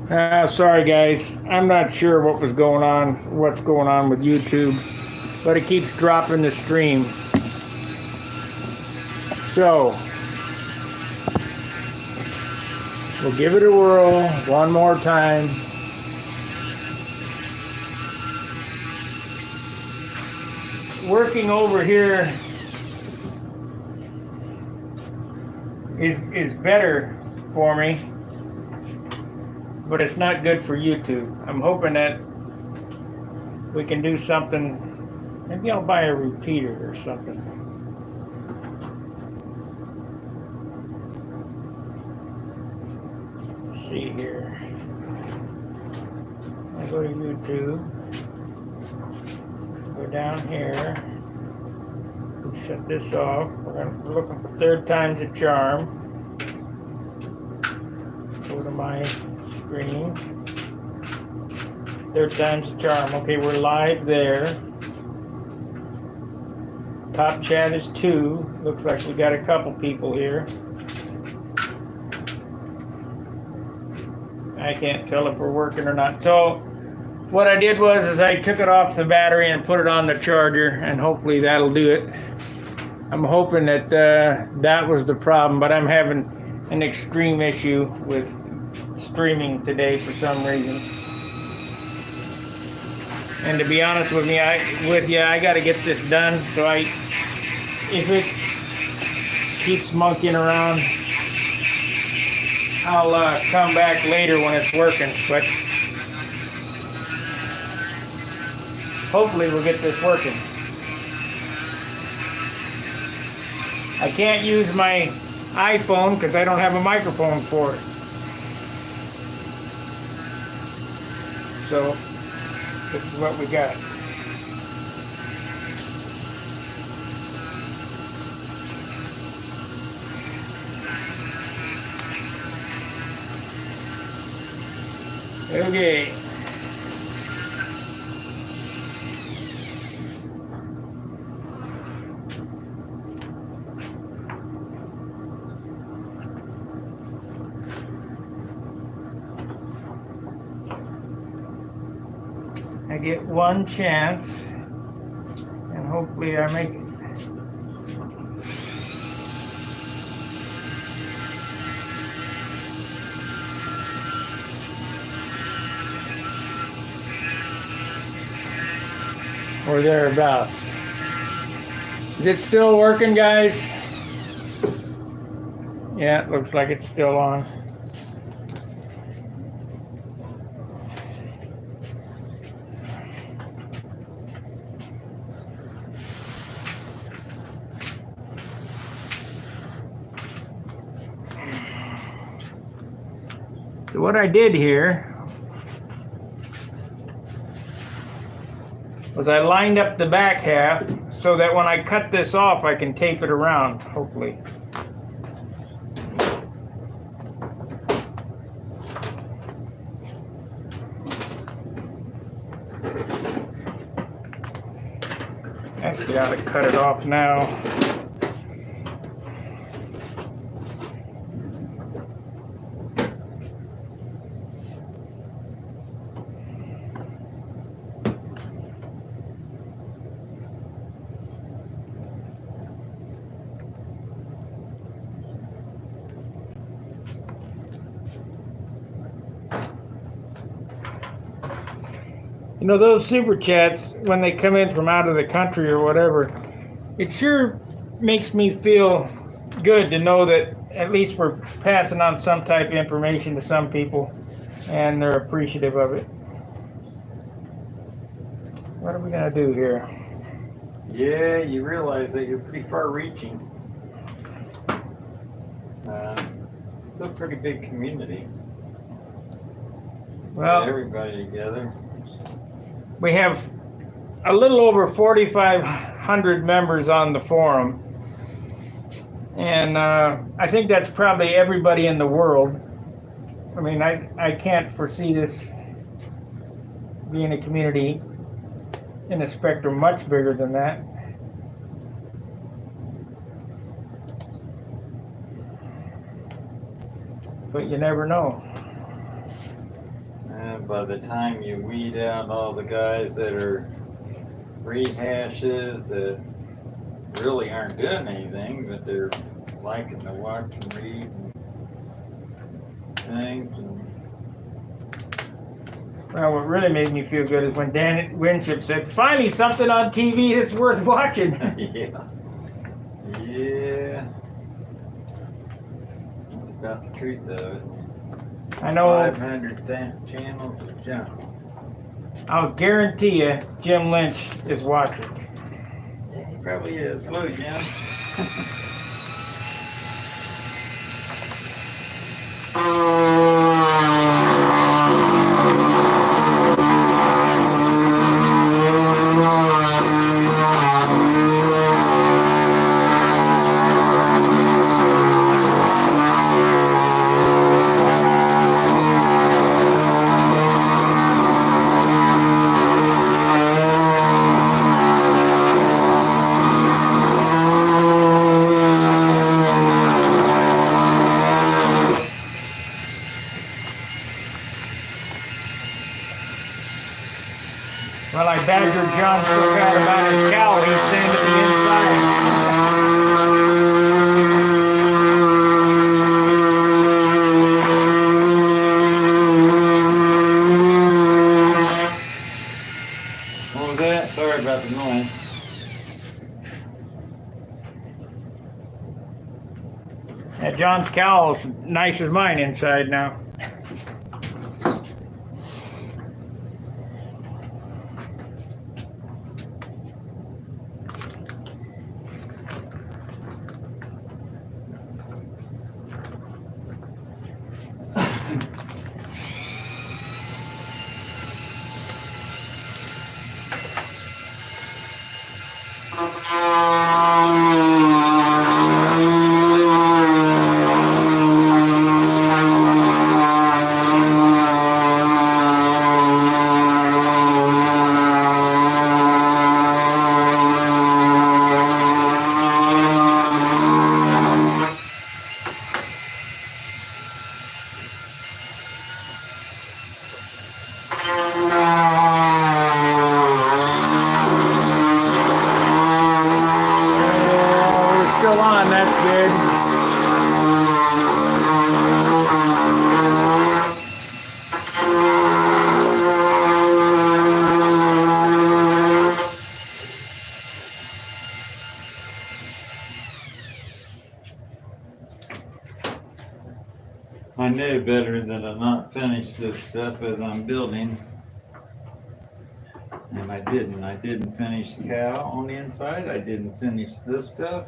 Sorry guys, I'm not sure what's going on with YouTube, but it keeps dropping the stream. So, we'll give it a whirl one more time. Working over here is better for me, but it's not good for YouTube. I'm hoping that we can do something. Maybe I'll buy a repeater or something. Let's see here. I go to YouTube. Go down here. Shut this off. We're looking for third time's a charm. Go to my screen. Third time's a charm. Okay, we're live there. Top chat is 2. Looks like we got a couple people here. I can't tell if we're working or not. So what I did was I took it off the battery and put it on the charger, and hopefully that'll do it. I'm hoping that that was the problem, but I'm having an extreme issue with streaming today for some reason. And to be honest with you, I got to get this done. So if it keeps monkeying around, I'll come back later when it's working. But hopefully we'll get this working. I can't use my iPhone because I don't have a microphone for it. So this is what we got. Okay. I get one chance, and hopefully I make it. Or thereabouts. Is it still working, guys? Yeah, it looks like it's still on. So what I did here was I lined up the back half so that when I cut this off, I can tape it around, hopefully. Actually, I ought to cut it off now. You know, those super chats, when they come in from out of the country or whatever, it sure makes me feel good to know that at least we're passing on some type of information to some people and they're appreciative of it. What are we going to do here? Yeah, you realize that you're pretty far reaching. It's a pretty big community. Well, everybody together. We have a little over 4,500 members on the forum, and I think that's probably everybody in the world. I mean, I can't foresee this being a community in a spectrum much bigger than that. But you never know. And by the time you weed out all the guys that are rehashes that really aren't doing anything, but they're liking to watch and read and things. And Well, what really made me feel good is when Dan Winship said, "Finally, something on TV that's worth watching." yeah. Yeah. That's about the truth of it. I know. 500 channels of junk. I'll guarantee you, Jim Lynch is watching. Yeah, he probably is. Hello, Jim. Well, I badgered John so bad about his cow, he's saying at the inside. What was that? Sorry about the noise. Yeah, John's cow's nice as mine inside now. We're still on, that's good. I knew better than to not finish this stuff as I'm building. And I didn't. I didn't finish the cow on the inside. I didn't finish this stuff.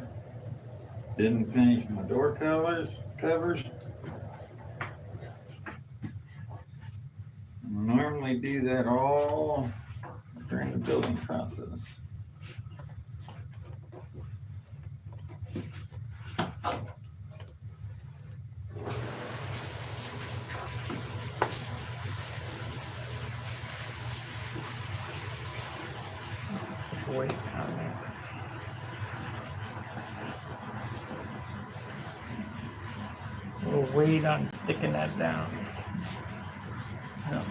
Didn't finish my door covers. I normally do that all during the building process. Wait on there. We'll wait on sticking that down. No.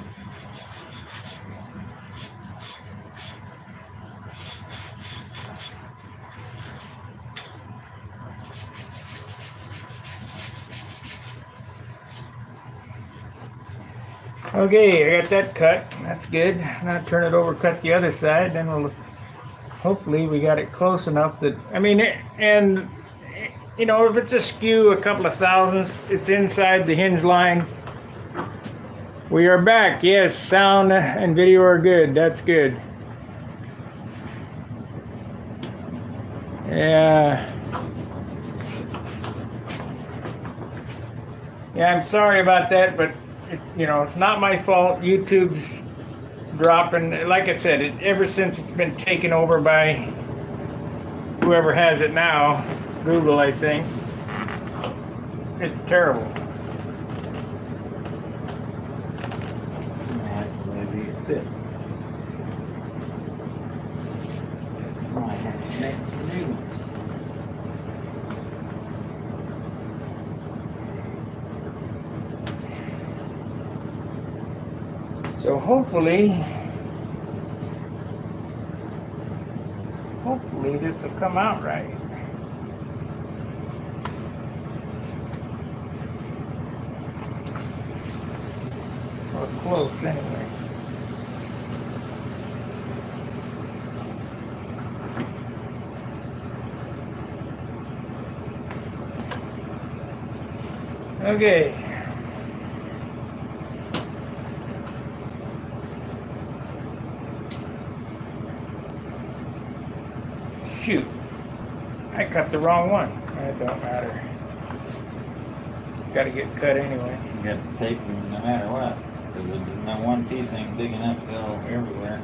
Okay, I got that cut. That's good. Now turn it over, cut the other side, then we'll hopefully we got it close enough that, I mean, and you know, if it's a skew a couple of thousandths, it's inside the hinge line. We are back. Yes, sound and video are good. That's good. Yeah. Yeah, I'm sorry about that, but you know, it's not my fault. YouTube's dropping. Like I said, ever since it's been taken over by whoever has it now, Google, I think. It's terrible. These fit. I have to make some new ones. So hopefully this will come out right. Or close anyway. Okay. Shoot. I cut the wrong one. It don't matter. Gotta get cut anyway. You got to tape them no matter what. Because no one piece ain't big enough to go everywhere.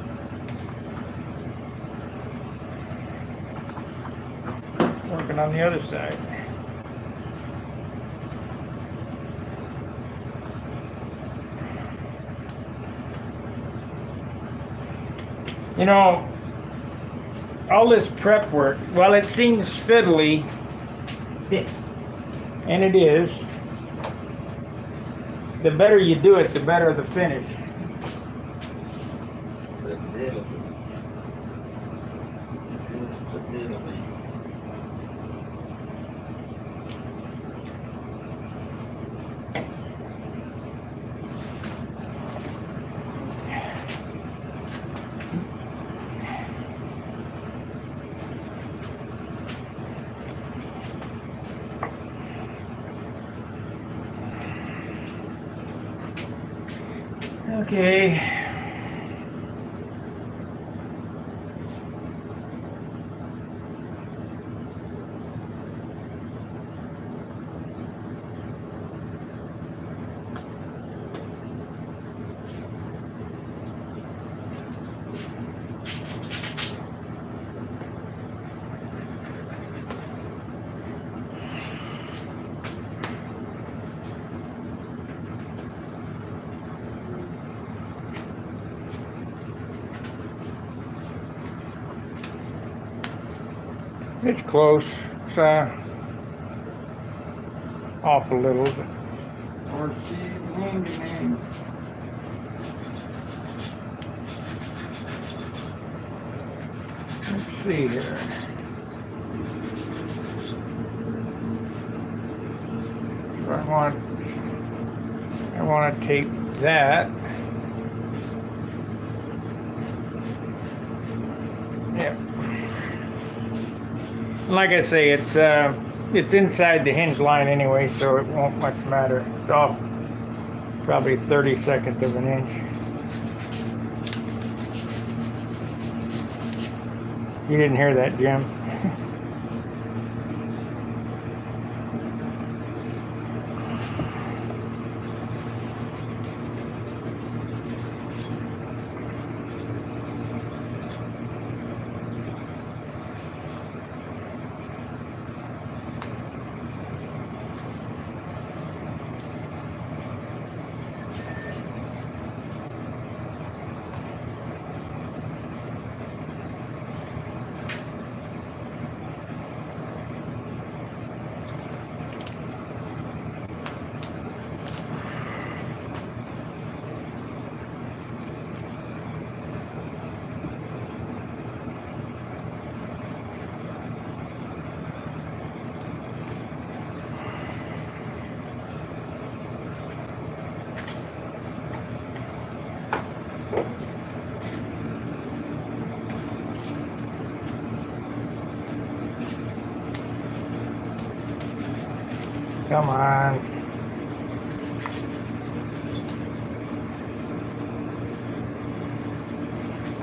Working on the other side. You know, all this prep work, while it seems fiddly, and it is, the better you do it, the better the finish. Okay. It's close. It's off a little, but Or she wounded me. let's see here. So I want to tape that. Yeah. Like I say, it's inside the hinge line anyway, so it won't much matter. It's off probably 30/2 of an inch. You didn't hear that, Jim. Come on.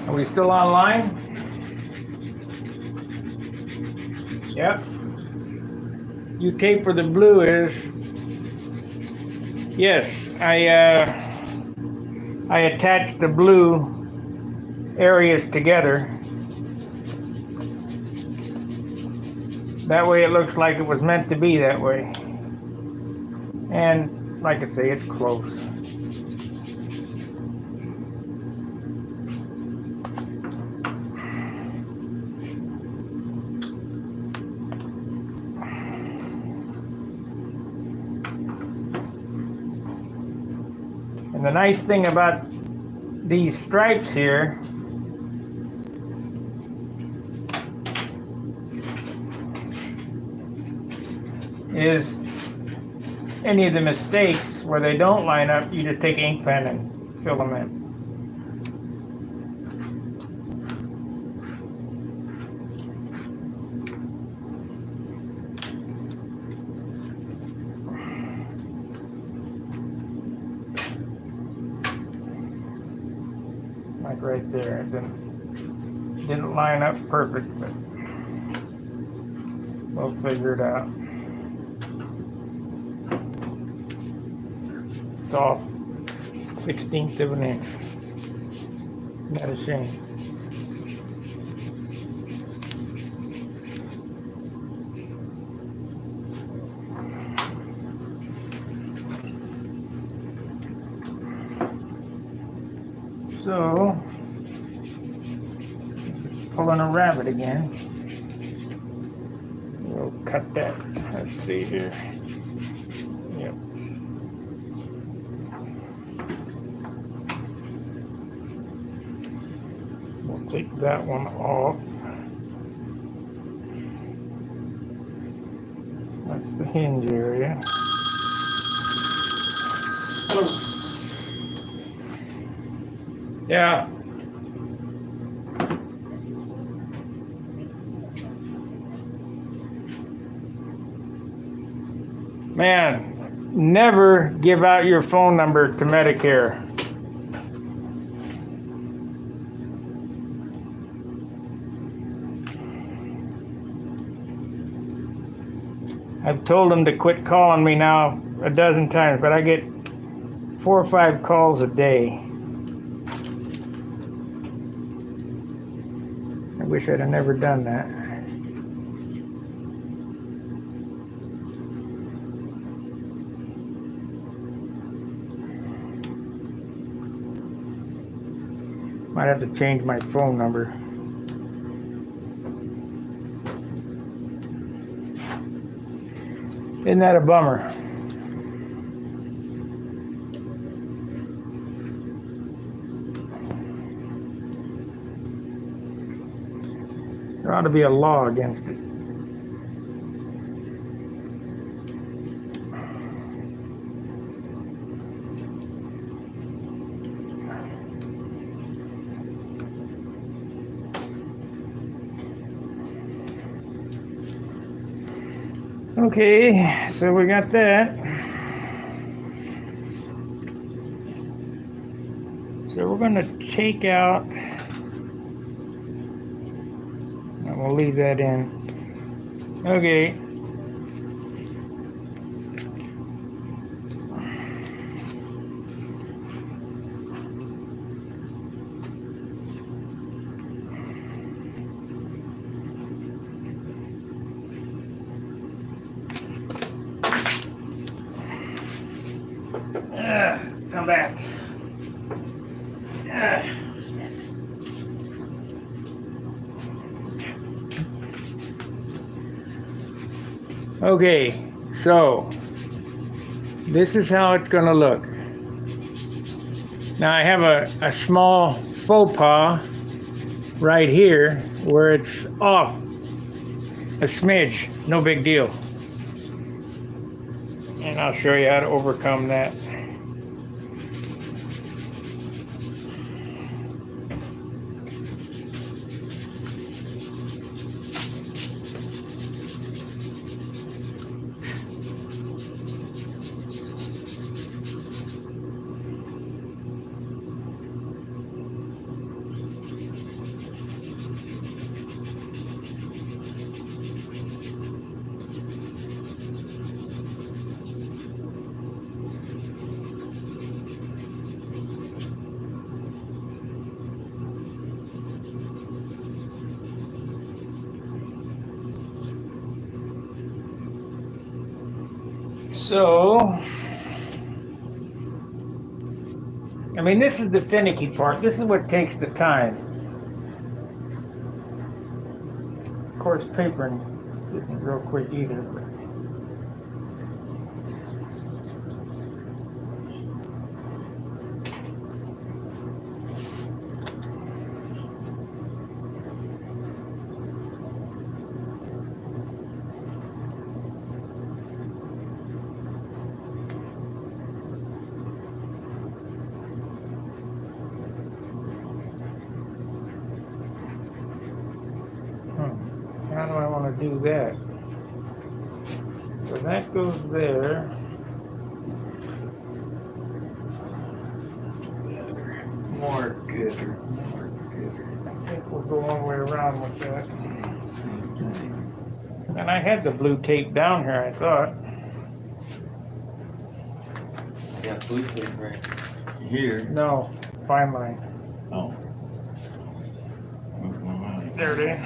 Are we still online? Yep. You tape where the blue is. Yes, I attached the blue areas together. That way it looks like it was meant to be that way. And like I say, it's close. And the nice thing about these stripes here is any of the mistakes where they don't line up, you just take an ink pen and fill them in. Like right there, it didn't line up perfect, but we'll figure it out. It's off 1/16 of an inch. Not a shame. So, pulling a rabbit again. We'll cut that. Let's see here. Yep. We'll take that one off. That's the hinge area. Yeah. Man, never give out your phone number to Medicare. I've told them to quit calling me now a dozen times, but I get 4 or 5 calls a day. I wish I'd have never done that. Might have to change my phone number. Isn't that a bummer? There ought to be a law against it. Okay, so we got that. So we're going to take out, and we'll leave that in. Okay. Come back. Okay, so this is how it's going to look. Now I have a small faux pas right here where it's off a smidge, no big deal. And I'll show you how to overcome that. So, I mean, this is the finicky part. This is what takes the time. Of course, papering isn't real quick either. But how do I want to do that? So that goes there. More gooder. I think we'll go all the way around with that. Same thing. And I had the blue tape down here, I thought. I got blue tape right here. No, fine line. Oh. There it is.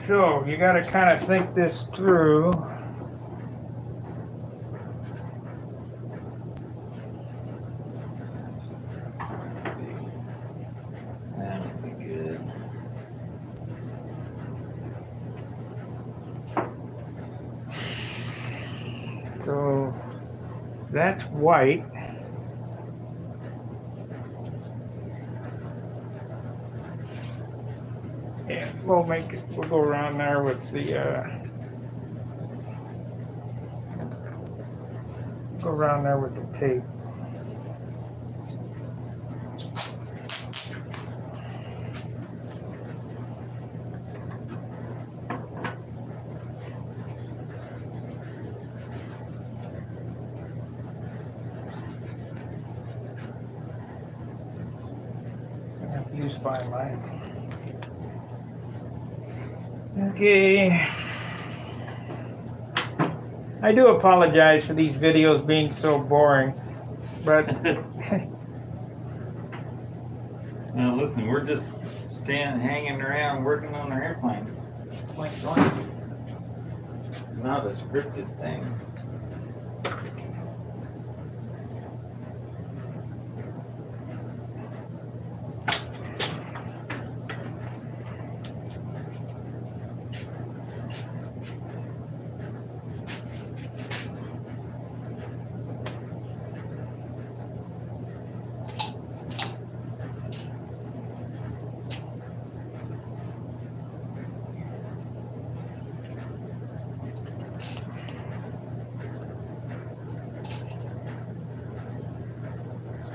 So you got to kind of think this through. That would be good. So that's white. And we'll go around there with the, go around there with the tape. I have to use fine line. Okay. I do apologize for these videos being so boring, but Now listen, we're just hanging around working on our airplanes. Blink, blink. It's not a scripted thing.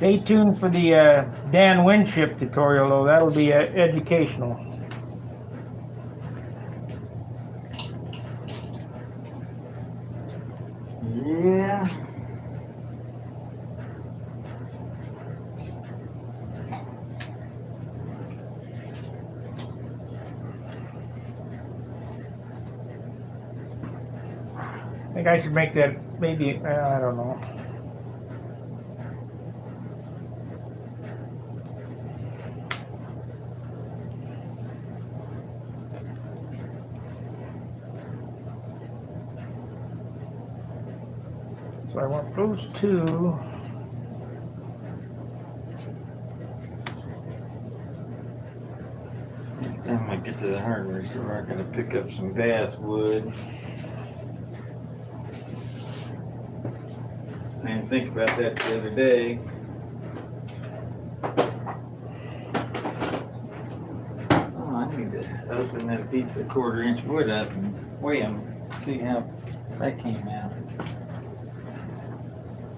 stay tuned for the Dan Winship tutorial, though. That'll be educational. Yeah. I think I should make that maybe, I don't know. So I want those two. Next time I get to the hardware store, I'm gonna pick up some basswood. I didn't think about that the other day. Oh, I need to open that piece of 1/4-inch wood up and weigh them, see how that came out.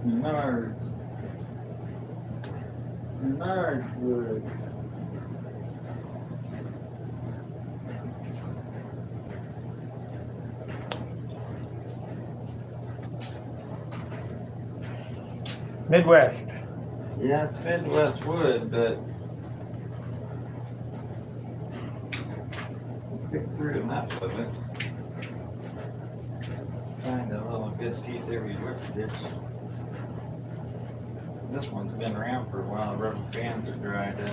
Menards wood. Midwest. Yeah, it's Midwest wood, but pick through enough of it. Find a little good piece every whip ditch. This one's been around for a while. The rubber fans are dried up.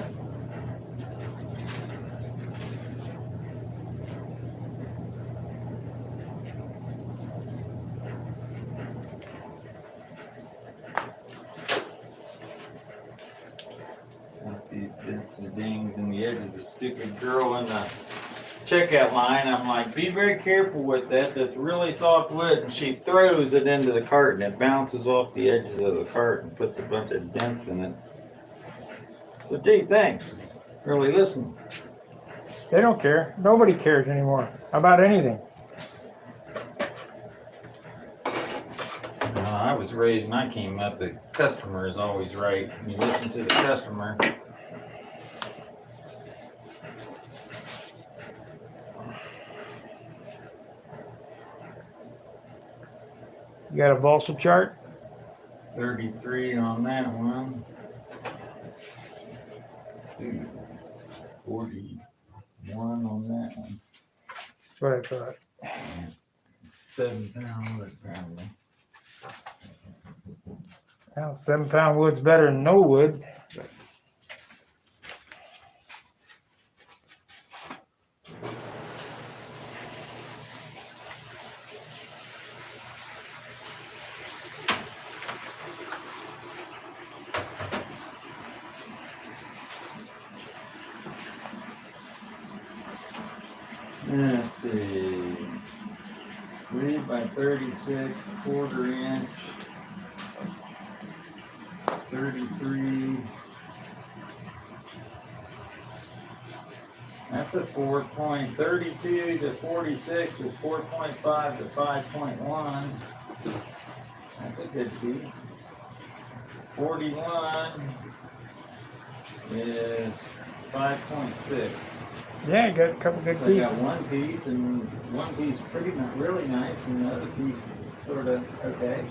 Got these dents and dings in the edges. The stupid girl in the checkout line, I'm like, be very careful with that. That's really soft wood. And she throws it into the cart and it bounces off the edges of the cart and puts a bunch of dents in it. So, gee, thanks. Really listen. They don't care. Nobody cares anymore about anything. I was raised when I came up, the customer is always right. You listen to the customer. You got a balsa chart? 33 on that one. 41 on that one. That's what I thought. 7 pound wood, probably. Well, 7 pound wood's better than no wood. Let's see. 3 by 36, quarter inch. 33. That's a 4.32 to 46 is 4.5 to 5.1. That's a good piece. 41 is 5.6. Yeah, you got a couple good So I feet. got one piece, and one piece pretty much really nice, and the other piece sort of okay.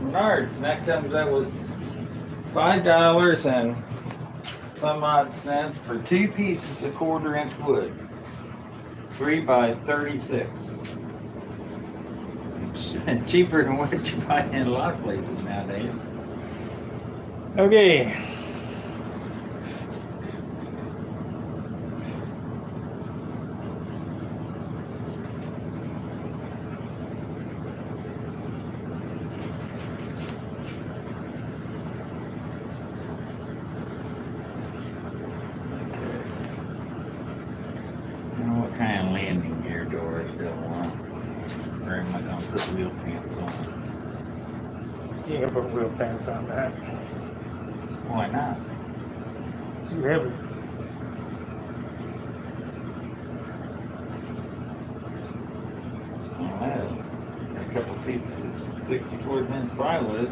Menards, and that comes out was $5 and some odd cents for 2 pieces of quarter inch wood, 3 by 36. It's cheaper than what you buy in a lot of places nowadays. Okay. Now, what kind of landing gear doors do I want? Or am I going to put wheel pants on? You can put wheel pants on that. Why not? Too heavy. Well, I have a couple pieces of 64-inch plywood.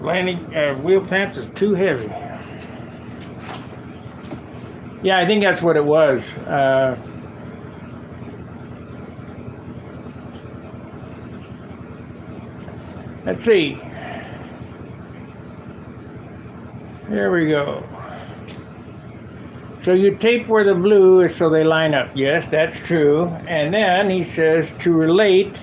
Landing wheel pants is too heavy. Yeah, I think that's what it was. Let's see. There we go. So you tape where the blue is so they line up. Yes, that's true. And then he says to relate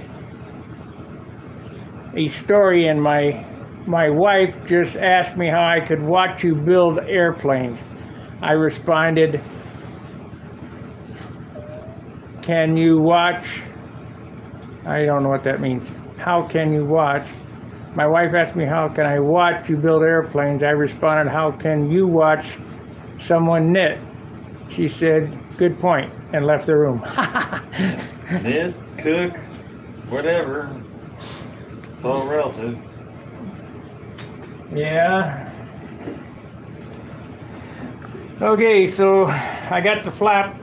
a story, and my wife just asked me how I could watch you build airplanes. I responded, can you watch? I don't know what that means. How can you watch? My wife asked me, how can I watch you build airplanes? I responded, how can you watch someone knit? She said, good point, and left the room. Knit, cook, whatever. It's all relative. Yeah. Okay, so I got the flap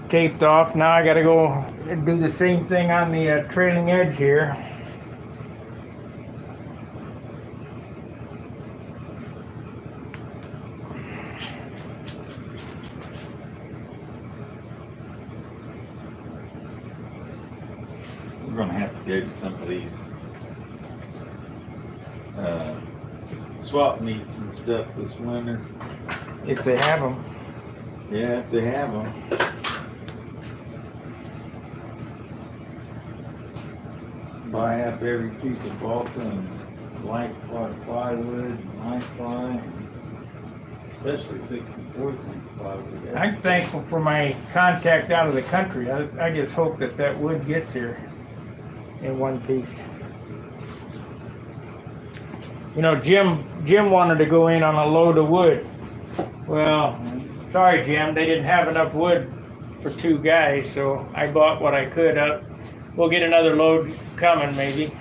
taped off. Now I got to go and do the same thing on the trailing edge here. We're going to have to go to some of these swap meets and stuff this winter. If they have them. Yeah, if they have them. Buy up every piece of balsa and light plywood and light ply, especially 64th plywood. I'm thankful for my contact out of the country. I just hope that wood gets here in one piece. You know, Jim wanted to go in on a load of wood. Well, sorry, Jim, they didn't have enough wood for 2 guys, so I bought what I could. We'll get another load coming, maybe.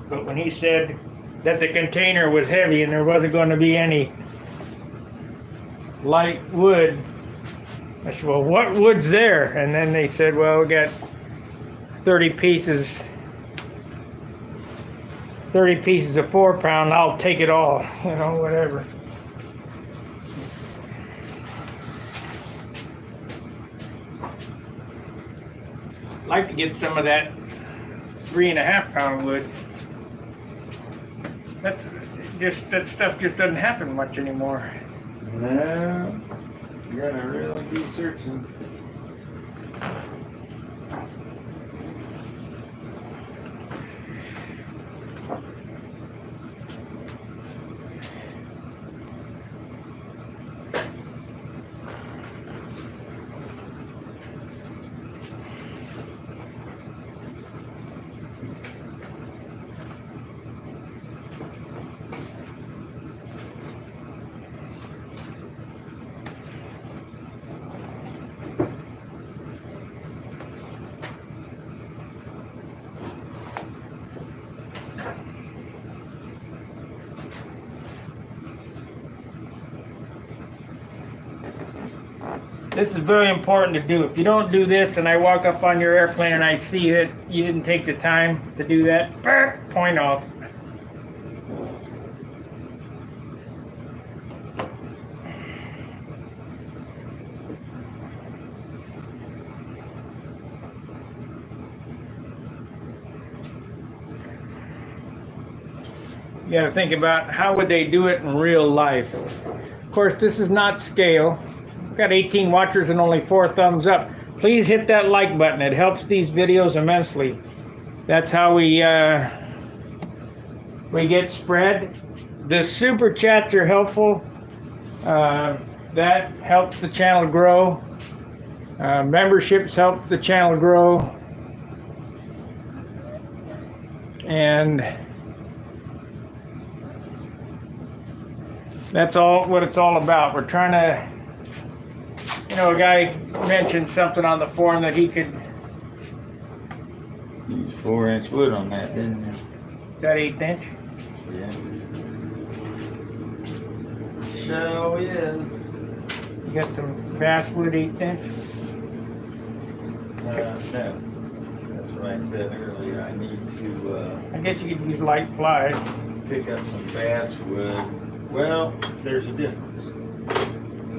But when he said that the container was heavy and there wasn't going to be any light wood, I said, well, what wood's there? And then they said, well, we got 30 pieces 30 pieces of 4-pound, I'll take it all, you know, whatever. Like to get some of that 3.5-pound wood. That stuff just doesn't happen much anymore. No, you gotta really be searching. This is very important to do. If you don't do this and I walk up on your airplane and I see that you didn't take the time to do that, point off. You got to think about how would they do it in real life. Of course, this is not scale. We've got 18 watchers and only 4 thumbs up. Please hit that like button. It helps these videos immensely. That's how we get spread. The super chats are helpful. That helps the channel grow. Memberships help the channel grow. And that's all what it's all about. We're trying to, you know, a guy mentioned something on the forum that he could. Use 4-inch wood on that, didn't you? Is that 1/8 inch? Yeah. So is. You got some basswood 1/8 inch? No. That's what I said earlier. I need to I guess you could use light ply. pick up some basswood. Well, there's a difference.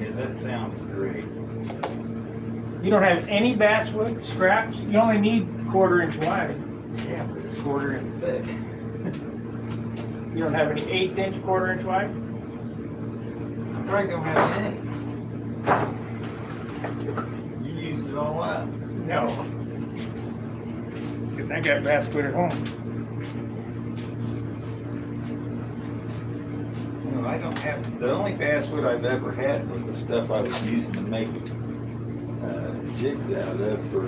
Yeah, that sounds great. You don't have any basswood scraps? You only need 1/4 inch wide. Yeah, but it's 1/4 inch thick. You don't have any 1/8 inch, 1/4 inch wide? I probably don't have any. You used it all up. No. Because I got basswood at home. No, I don't have. The only basswood I've ever had was the stuff I was using to make jigs out of for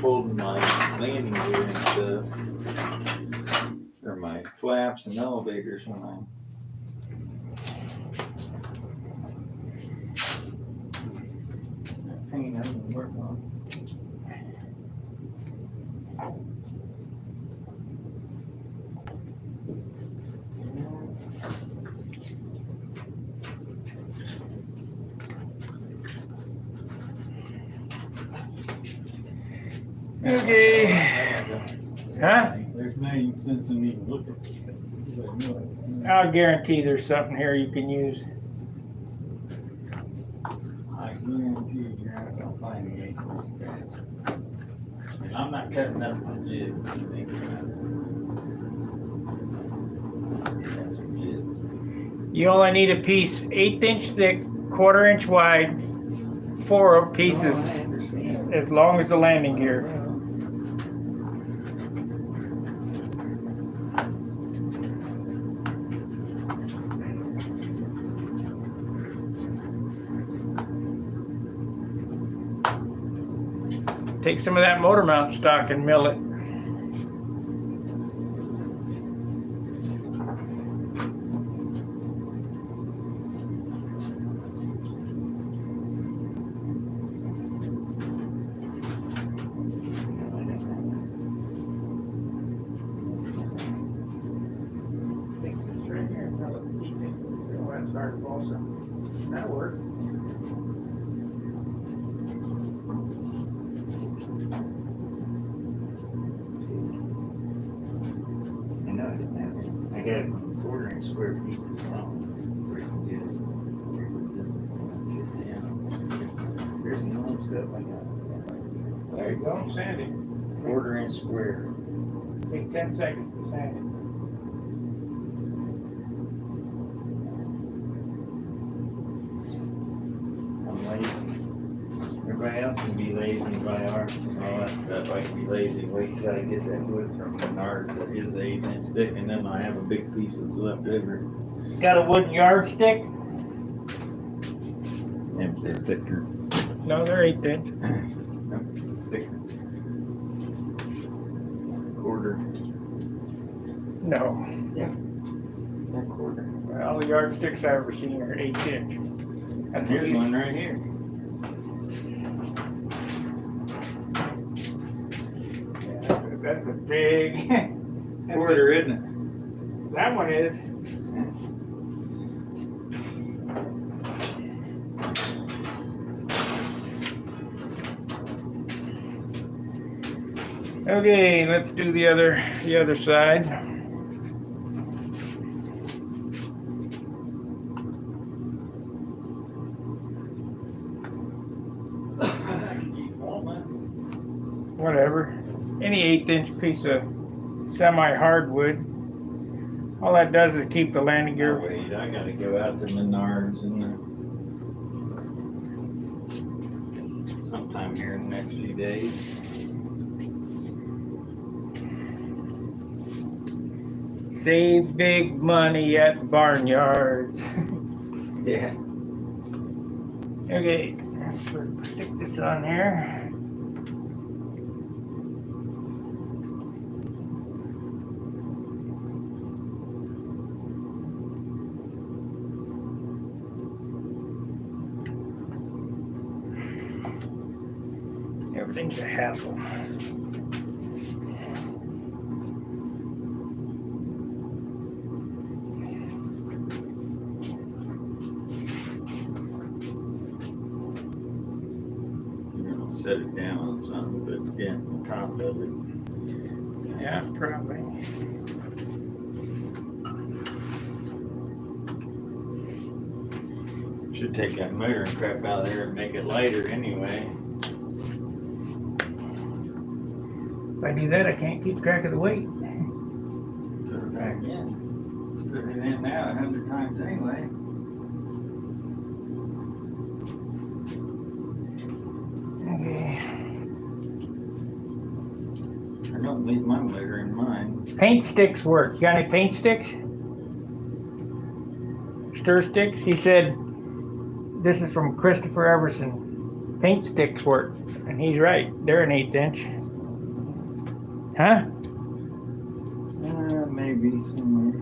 holding my landing gear and stuff, or my flaps and elevators when I. Paint I didn't work on. Okay. Huh? There's no sense in even looking. I'll guarantee there's something here you can use. I guarantee you're not gonna find the 8-inch bass. And I'm not cutting up the jigs. You think that's some jigs. You only need a piece 1/8 inch thick, 1/4 inch wide, 4 pieces, Oh, I understand. as long as the landing gear. Take some of that motor mount stock and mill it. That'll work. inch square pieces. Pretty good. There's no stuff I got. There you go, sand it. 1/4 inch square. Take 10 seconds to sand it. I'm lazy. Everybody else can be lazy and buy art and all that stuff. I can be lazy. Wait till I get that wood from Menards that is 1/8 inch thick, and then I have a big piece that's left over. Got a wooden yardstick? And they're thicker. No, they're 1/8 inch. Thicker. 1/4. No. Yeah. 1/4. Well, all the yardsticks I've ever seen are 1/8 inch. That's what Here's you- one right here. Yeah, that's a big. That's 1/4, isn't it? that one is. Okay, let's do the other side. Whatever. Any 1/8 inch piece of semi-hardwood. All that does is keep the landing gear. Wait, I gotta go out to Menards and sometime here in the next few days. Save big money at barnyards. Yeah. Okay, stick this on here. Everything's a hassle. Set it down on something, but yeah, on top of it. Yeah, probably. Should take that motor and crap out of there and make it lighter anyway. If I do that, I can't keep track of the weight. Put it back in. Put it in now 100 times anyway. Okay. I don't leave my motor in mine. Paint sticks work. You got any paint sticks? Stir sticks? He said, this is from Christopher Everson. Paint sticks work. And he's right. They're an 1/8 inch. Huh? Maybe somewhere.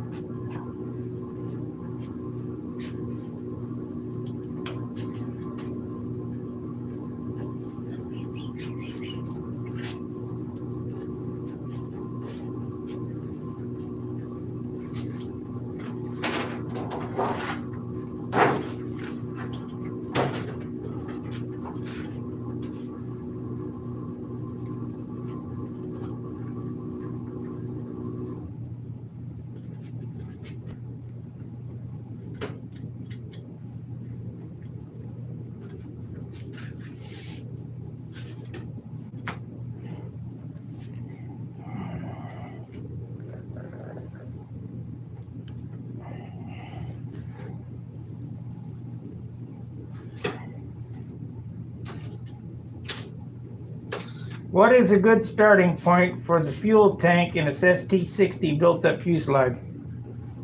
What is a good starting point for the fuel tank in a ST60 built-up fuselage?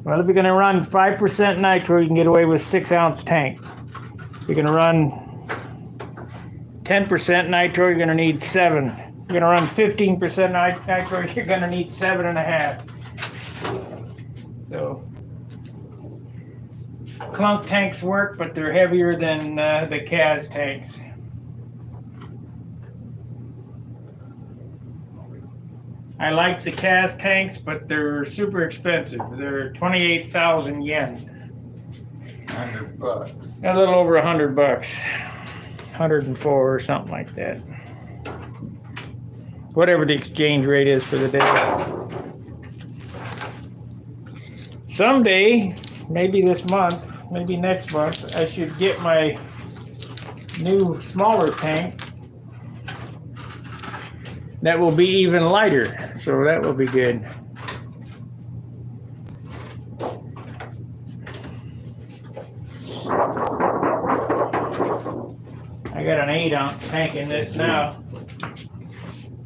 Well, if you're going to run 5% nitro, you can get away with 6-ounce tank. If you're going to run 10% nitro, you're going to need 7. You're going to run 15% nitro, you're going to need 7.5. So, clunk tanks work, but they're heavier than the CAS tanks. I like the CAS tanks, but they're super expensive. They're 28,000 yen. $100. A little over $100. 104 or something like that. Whatever the exchange rate is for the day. someday, maybe this month, maybe next month, I should get my new smaller tank that will be even lighter, so that will be good. I got an 8-ounce tank in this now,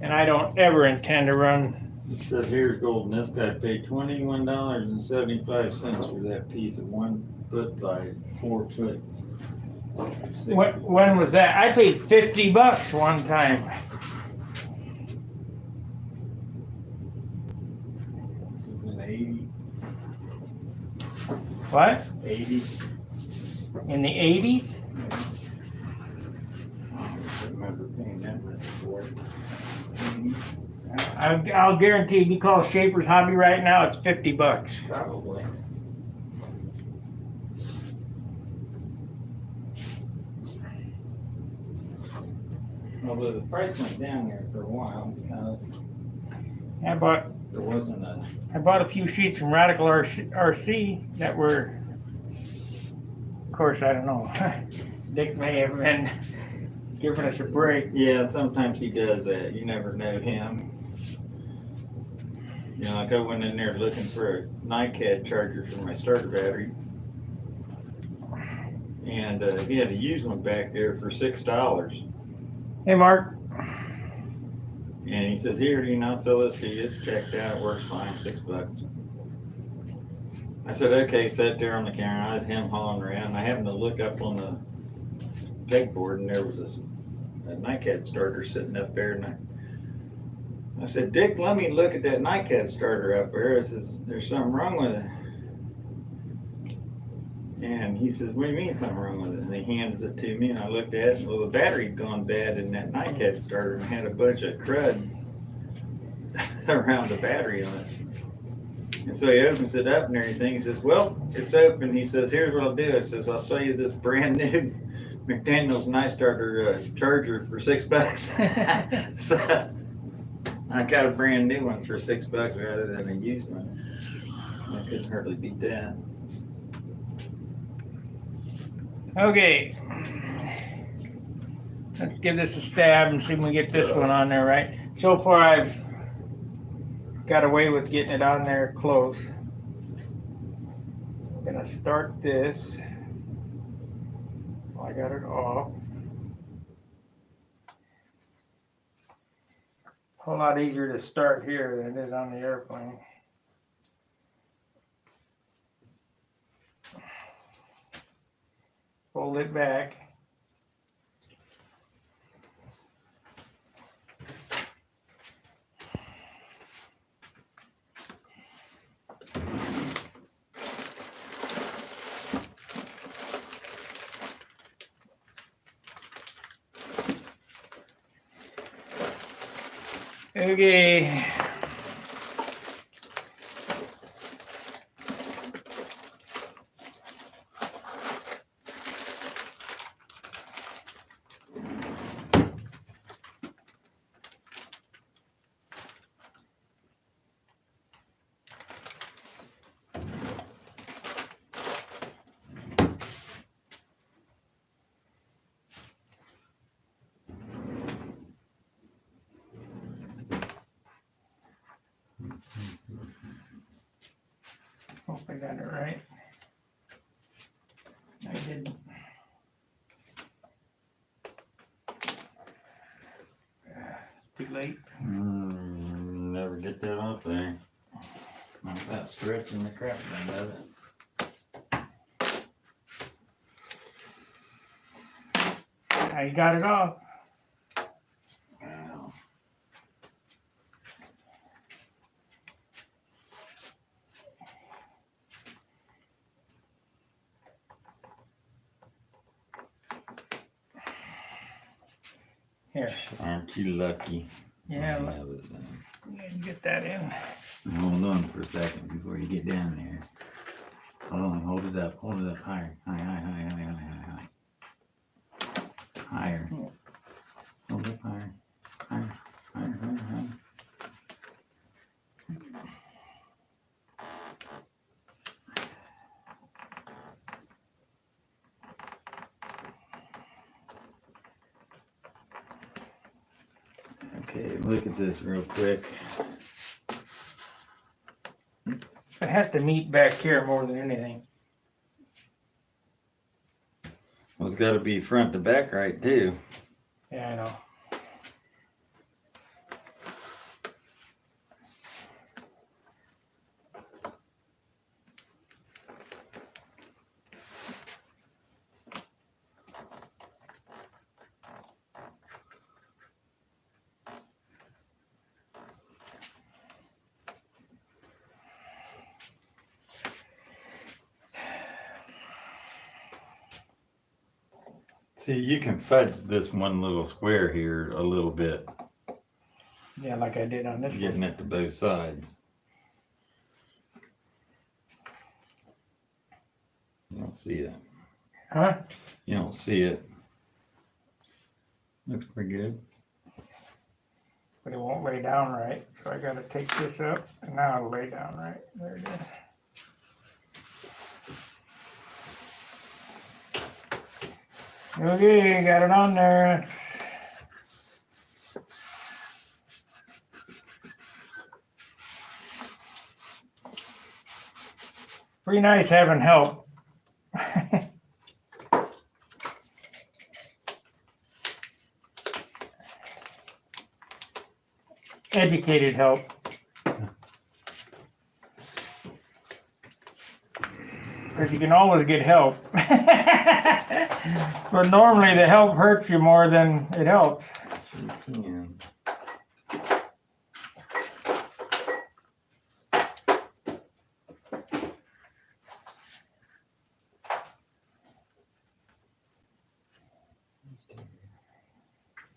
and I don't ever intend to run. It said here's gold, and this guy paid $21.75 for that piece of 1 foot by 4 foot. When was that? I paid $50 one time. It was in 80. What? 80. In the 80s? I don't remember paying that much for it. I'll guarantee if you call Shaper's Hobby right now, it's $50. Probably. Although the price went down there for a while because I bought there wasn't a few sheets from Radical RC that were, of course, I don't know. Dick may have been giving us a break. Yeah, sometimes he does that. You never know him. You know, like I went in there looking for a NiCad charger for my starter battery. And he had a used one back there for $6. Hey, Mark. And he says, here, you know, I'll sell this to you. It's checked out. It works fine. $6. I said, okay, sat there on the counter. I was hauling around. I happened to look up on the pegboard, and there was a NiCad starter sitting up there. And I said, Dick, let me look at that NiCad starter up there. I says, there's something wrong with it. And he says, what do you mean something wrong with it? And he hands it to me, and I looked at it, and well, the battery'd gone bad in that NiCad starter and had a bunch of crud around the battery on it. And so he opens it up and everything. He says, well, it's open. He says, here's what I'll do. I says, I'll sell you this brand new McDaniel's NiStarter charger for $6. So I got a brand new one for $6 rather than a used one. I couldn't hardly beat that. Okay. Let's give this a stab and see if we can get this one on there right. So far, I've got away with getting it on there close. I'm gonna start this. I got it off. A whole lot easier to start here than it is on the airplane. Fold it back. Okay. Hope I got it right. I didn't. Too late. Never get that off there. Not that stretching the crap out of it. I got it off. Wow. Here. Aren't you lucky? Yeah, That was, get that in. hold on for a second before you get down there. Hold on, hold it up higher. High. Higher. Hold it higher. Higher. Okay, look at this real quick. It has to meet back here more than anything. Well, it's got to be front to back right too. Yeah, I know. See, you can fudge this one little square here a little bit, Yeah, like I did on this getting one. it to both sides. You don't see that. Huh? You don't see it. Looks pretty good. But it won't lay down right. So I gotta take this up and now it'll lay down right. There it is. Okay, got it on there. Pretty nice having help. Educated help. Because you can always get help. But normally the help hurts you more than it helps. You can.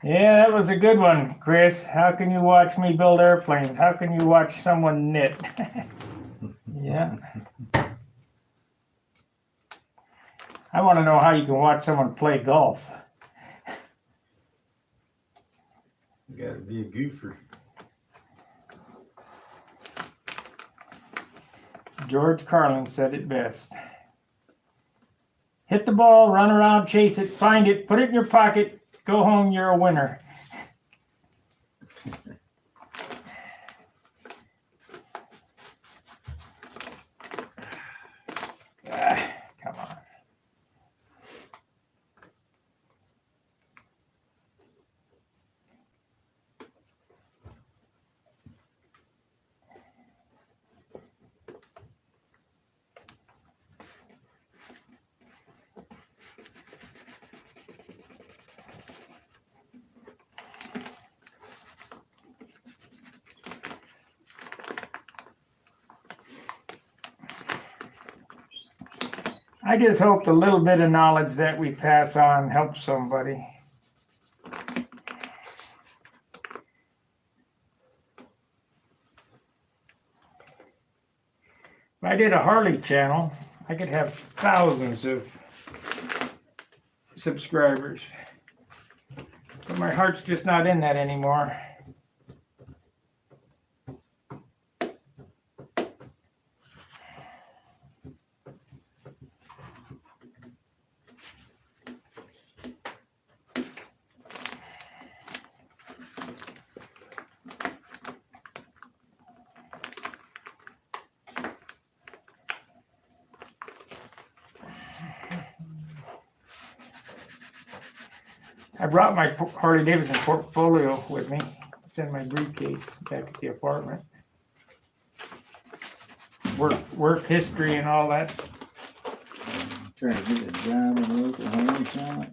Yeah, that was a good one, Chris. How can you watch me build airplanes? How can you watch someone knit? Yeah. I want to know how you can watch someone play golf. You gotta be a goofer. George Carlin said it best. Hit the ball, run around, chase it, find it, put it in your pocket, go home, you're a winner. Come on. I just hope the little bit of knowledge that we pass on helps somebody. If I did a Harley channel, I could have thousands of subscribers. But my heart's just not in that anymore. I brought my Harley Davidson portfolio with me. It's in my briefcase back at the apartment. Work history and all that. Trying to get a job in a local home shop.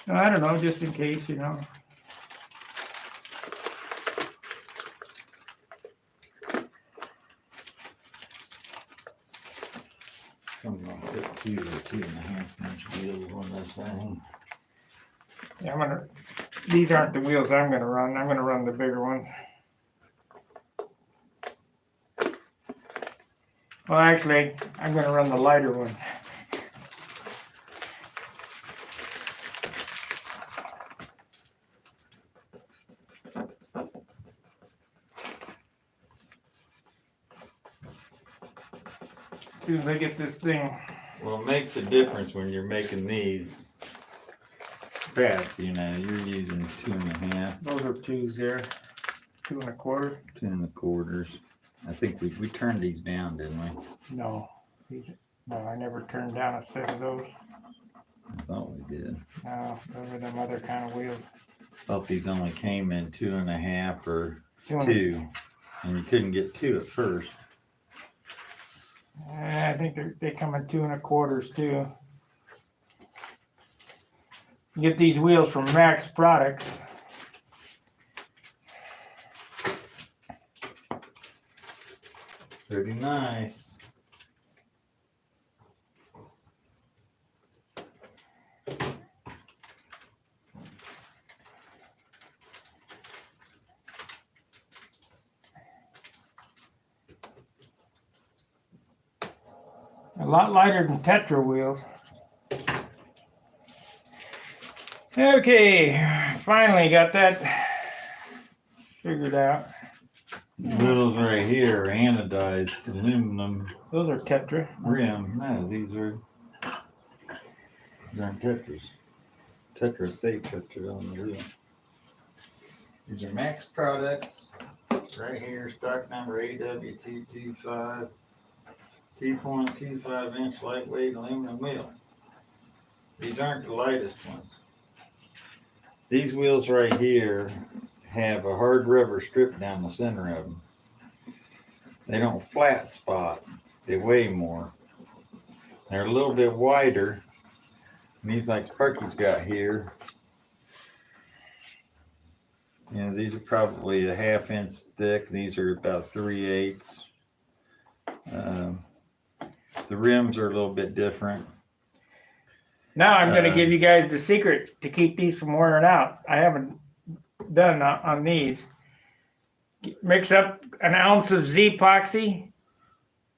No, I don't know, just in case, you know. I'm gonna put 2 or 2.5 inch wheels on this thing. Yeah, these aren't the wheels I'm gonna run. I'm gonna run the bigger ones. Well, actually, I'm gonna run the lighter one. As soon as I get this thing. Well, it makes a difference when you're making these pads, you know, you're using 2.5. Those are twos there. 2 1/4. 2 1/4. I think we turned these down, didn't we? No, no, I never turned down a set of those. I thought we did. No, those are them other kind of wheels. Thought these only came in 2 1/2 or 2 2, and you couldn't get 2 at first. I think they come in 2 1/4 too. You get these wheels from Max Products. Pretty nice. A lot lighter than Tetra wheels. Okay, finally got that figured out. Those right here are anodized aluminum Those are Tetra. rim. No, these aren't Tetras. Tetra safe Tetra on the wheel. These are Max Products. Right here, stock number AWT25. 2.25 inch lightweight aluminum wheel. These aren't the lightest ones. These wheels right here have a hard rubber strip down the center of them. They don't flat spot. They weigh more. They're a little bit wider. And these like Sparky's got here. You know, these are probably a 1/2 inch thick. These are about 3/8. The rims are a little bit different. Now I'm going to give you guys the secret to keep these from wearing out. I haven't done on these. Mix up an ounce of Z-epoxy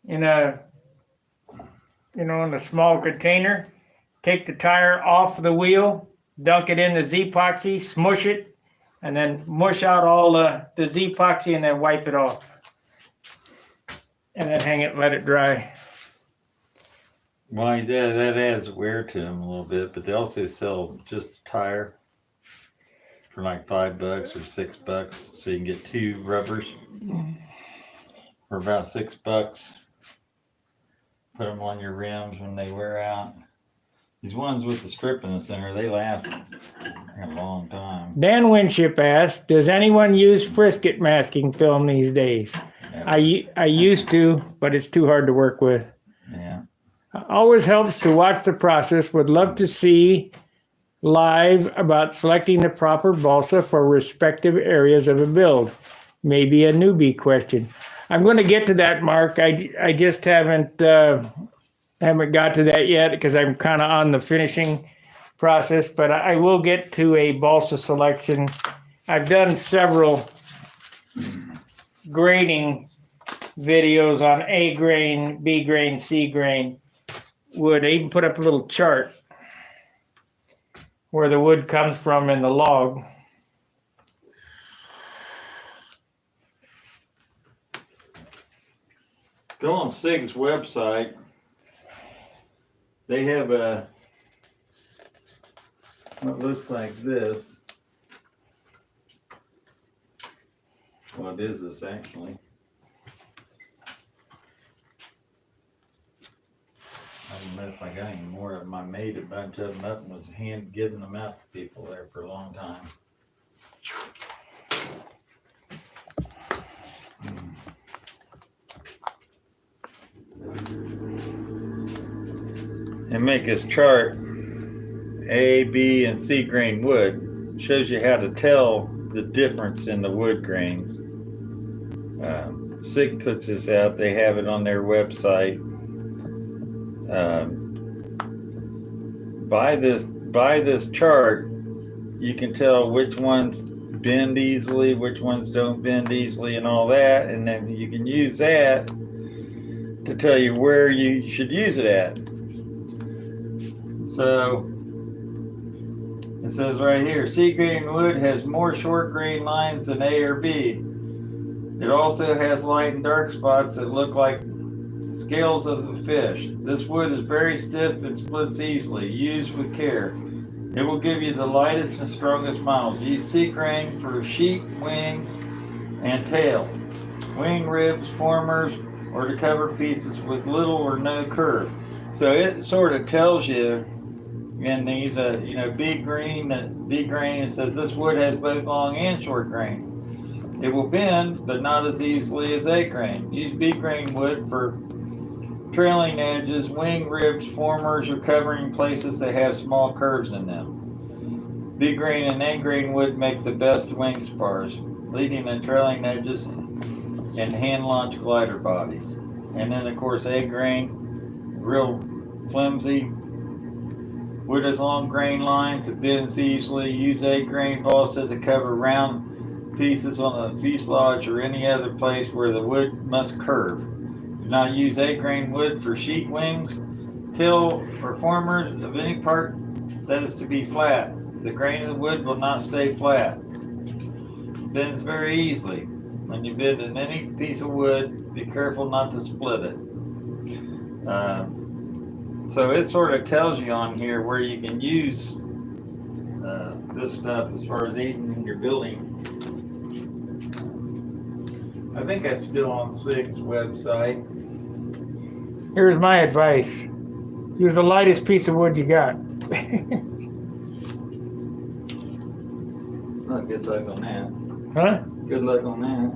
in a small container. Take the tire off the wheel, dunk it in the Z-epoxy, smush it, and then mush out all the Z-epoxy and then wipe it off. And then hang it and let it dry. Well, yeah, that adds wear to them a little bit, but they also sell just the tire for like $5 or $6, so you can get 2 rubbers for about $6. Put them on your rims when they wear out. These ones with the strip in the center, they last a long time. Dan Winship asked, does anyone use frisket masking film these days? Yeah. I used to, but it's too hard to work with. Yeah. Always helps to watch the process. Would love to see live about selecting the proper balsa for respective areas of a build. Maybe a newbie question. I'm going to get to that, Mark. I just haven't got to that yet because I'm kind of on the finishing process, but I will get to a balsa selection. I've done several grading videos on A grain, B grain, C grain wood. I even put up a little chart where the wood comes from in the log. Go on SIG's website. They have what looks like this. What is this actually? I don't know if I got any more of them. I made a bunch of them up and was giving them out to people there for a long time. And make this chart, A, B, and C grain wood. Shows you how to tell the difference in the wood grains. SIG puts this out. They have it on their website. By this chart, you can tell which ones bend easily, which ones don't bend easily, and all that. And then you can use that to tell you where you should use it at. So it says right here, C grain wood has more short grain lines than A or B. It also has light and dark spots that look like scales of a fish. This wood is very stiff and splits easily. Use with care. It will give you the lightest and strongest models. Use C grain for sheet, wings, and tail, wing ribs, formers, or to cover pieces with little or no curve. So it sort of tells you in these, B grain, it says this wood has both long and short grains. It will bend, but not as easily as A grain. Use B grain wood for trailing edges, wing ribs, formers, or covering places that have small curves in them. B grain and A grain wood make the best wing spars, leading and trailing edges, and hand launch glider bodies. And then, of course, A grain, real flimsy. Wood has long grain lines, it bends easily. Use A grain balsa to cover round pieces on the fuselage or any other place where the wood must curve. Do not use A grain wood for sheet wings, tail, or formers of any part that is to be flat. The grain of the wood will not stay flat. Bends very easily. When you bend in any piece of wood, be careful not to split it. So it sort of tells you on here where you can use this stuff as far as eating in your building. I think that's still on SIG's website. Here's my advice. Use the lightest piece of wood you got. Oh, good luck on that. Huh? Good luck on that.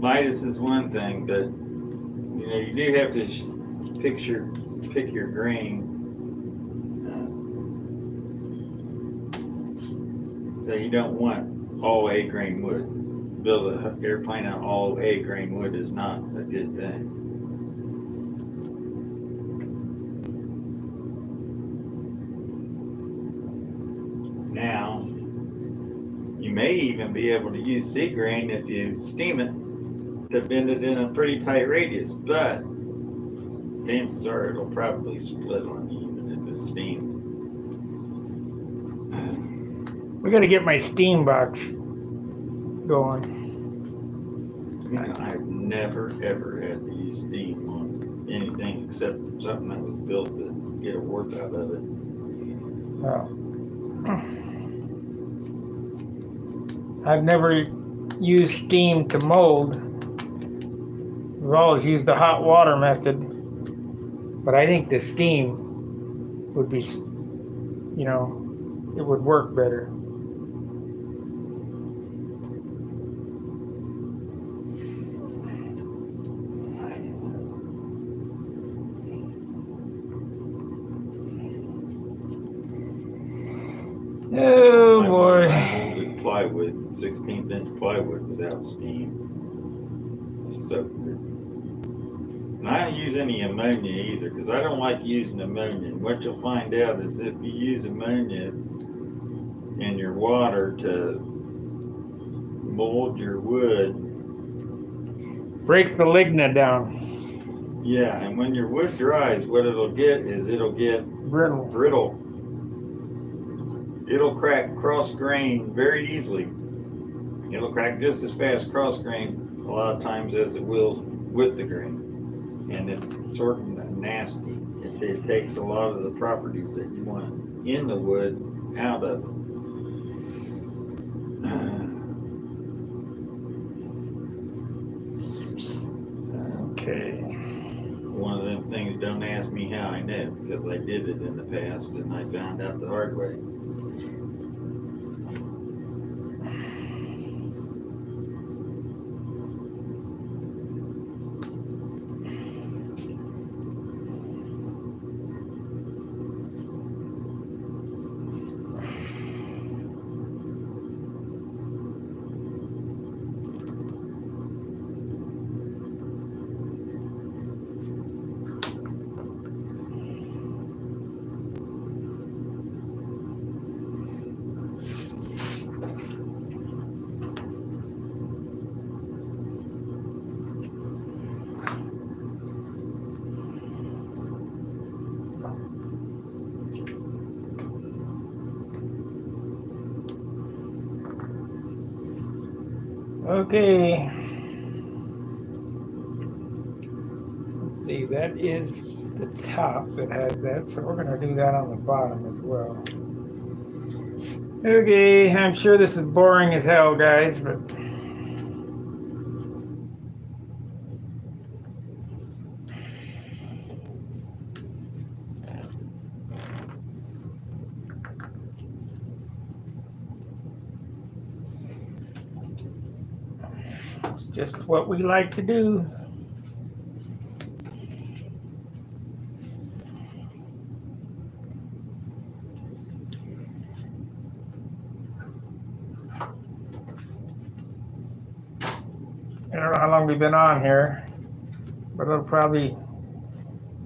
Lightest is one thing, but you do have to pick your grain. So you don't want all A grain wood. Build an airplane on all A grain wood is not a good thing. Now, you may even be able to use C grain if you steam it to bend it in a pretty tight radius, but chances are it'll probably split on you even if it's steamed. We got to get my steam box going. I've never ever had to use steam on anything except something that was built to get a warp out of it. Oh. I've never used steam to mold. We've always used the hot water method, but I think the steam would be, it would work better. Oh boy. I molded plywood, 16th inch plywood without steam. It's so good. And I don't use any ammonia either because I don't like using ammonia. What you'll find out is if you use ammonia in your water to mold your wood, breaks the lignin down. Yeah, and when your wood dries, what it'll get brittle. It'll crack cross grain very easily. It'll crack just as fast cross grain a lot of times as it will with the grain. And it's sort of nasty. It takes a lot of the properties that you want in the wood out of it. Okay. One of them things, don't ask me how I know, because I did it in the past and I found out the hard way. Okay. Let's see, that is the top that had that, so we're going to do that on the bottom as well. Okay, I'm sure this is boring as hell, guys, but it's just what we like to do. I don't know how long we've been on here, but it'll probably,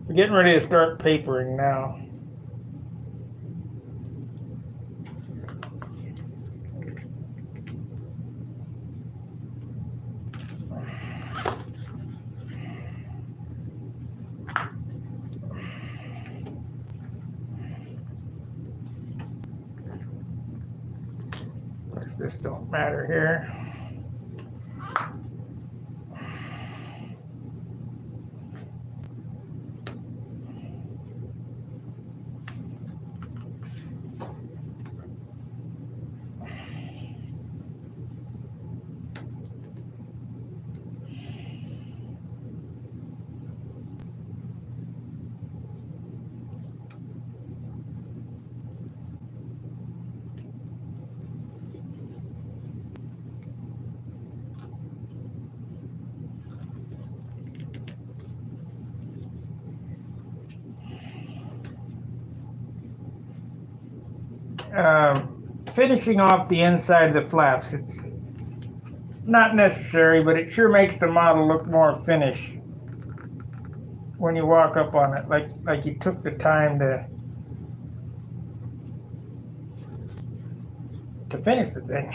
we're getting ready to start papering now. This don't matter here. Finishing off the inside of the flaps, it's not necessary, but it sure makes the model look more finished when you walk up on it, like you took the time to finish the thing.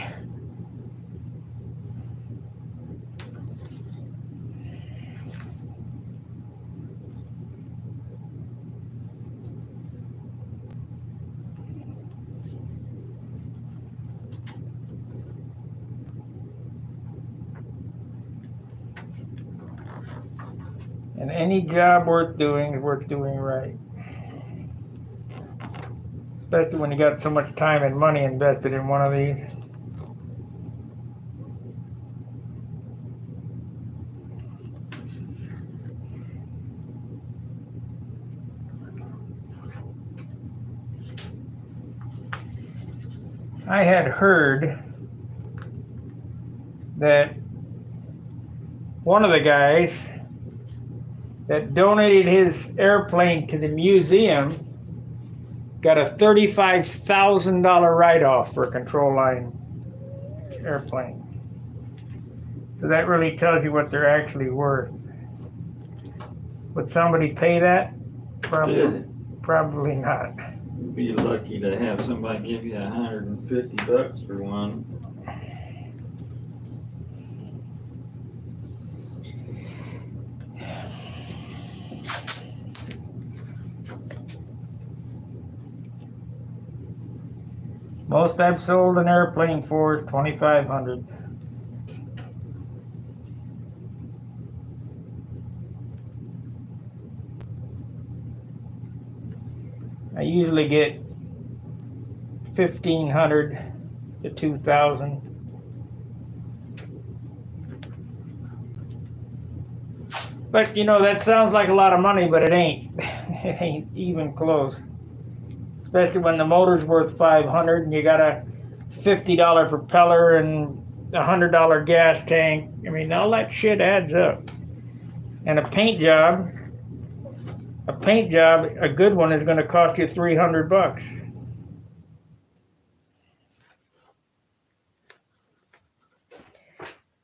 And any job worth doing is worth doing right. Especially when you got so much time and money invested in one of these. I had heard that one of the guys that donated his airplane to the museum got a $35,000 write-off for a control line airplane. So that really tells you what they're actually worth. Would somebody pay that? Probably not. You'd be lucky to have somebody give you $150 for one. Most I've sold an airplane for is $2,500. I usually get $1,500 to $2,000. But you know, that sounds like a lot of money, but it ain't. It ain't even close. Especially when the motor's worth $500 and you got a $50 propeller and a $100 gas tank. I mean, all that shit adds up. And a paint job, a good one is going to cost you $300.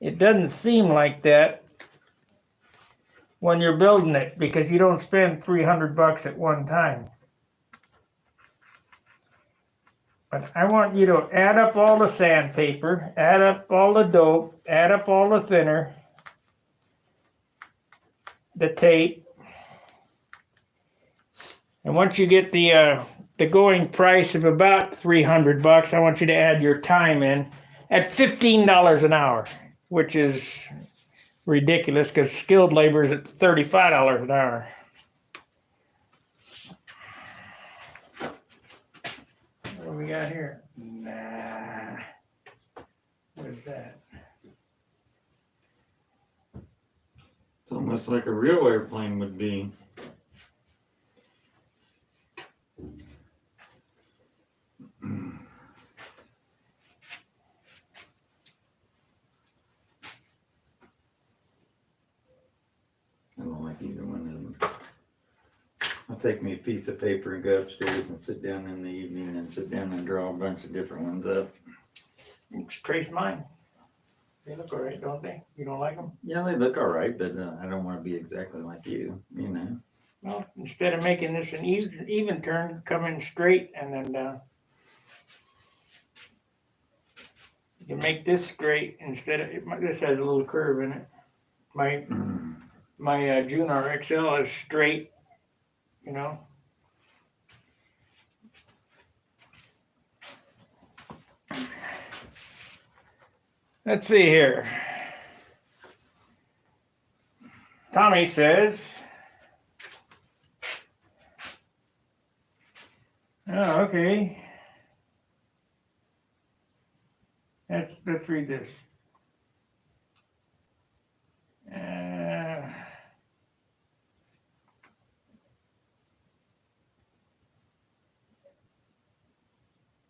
It doesn't seem like that when you're building it because you don't spend $300 at one time. But I want you to add up all the sandpaper, add up all the dope, add up all the thinner, the tape. And once you get the going price of about $300, I want you to add your time in at $15 an hour, which is ridiculous because skilled labor is at $35 an hour. What do we got here? Nah. Almost like a real airplane would be. I don't like either one of them. I'll take me a piece of paper and go upstairs and sit down in the evening and sit down and draw a bunch of different ones up. Trace mine. They look all right, don't they? You don't like them? Yeah, they look all right, but I don't want to be exactly like you, you know. Well, instead of making this an even turn, come in straight and then you can make this straight instead of, this has a little curve in it. My Junar XL is straight, you know. Let's see here. Tommy says, oh, okay. Let's read this.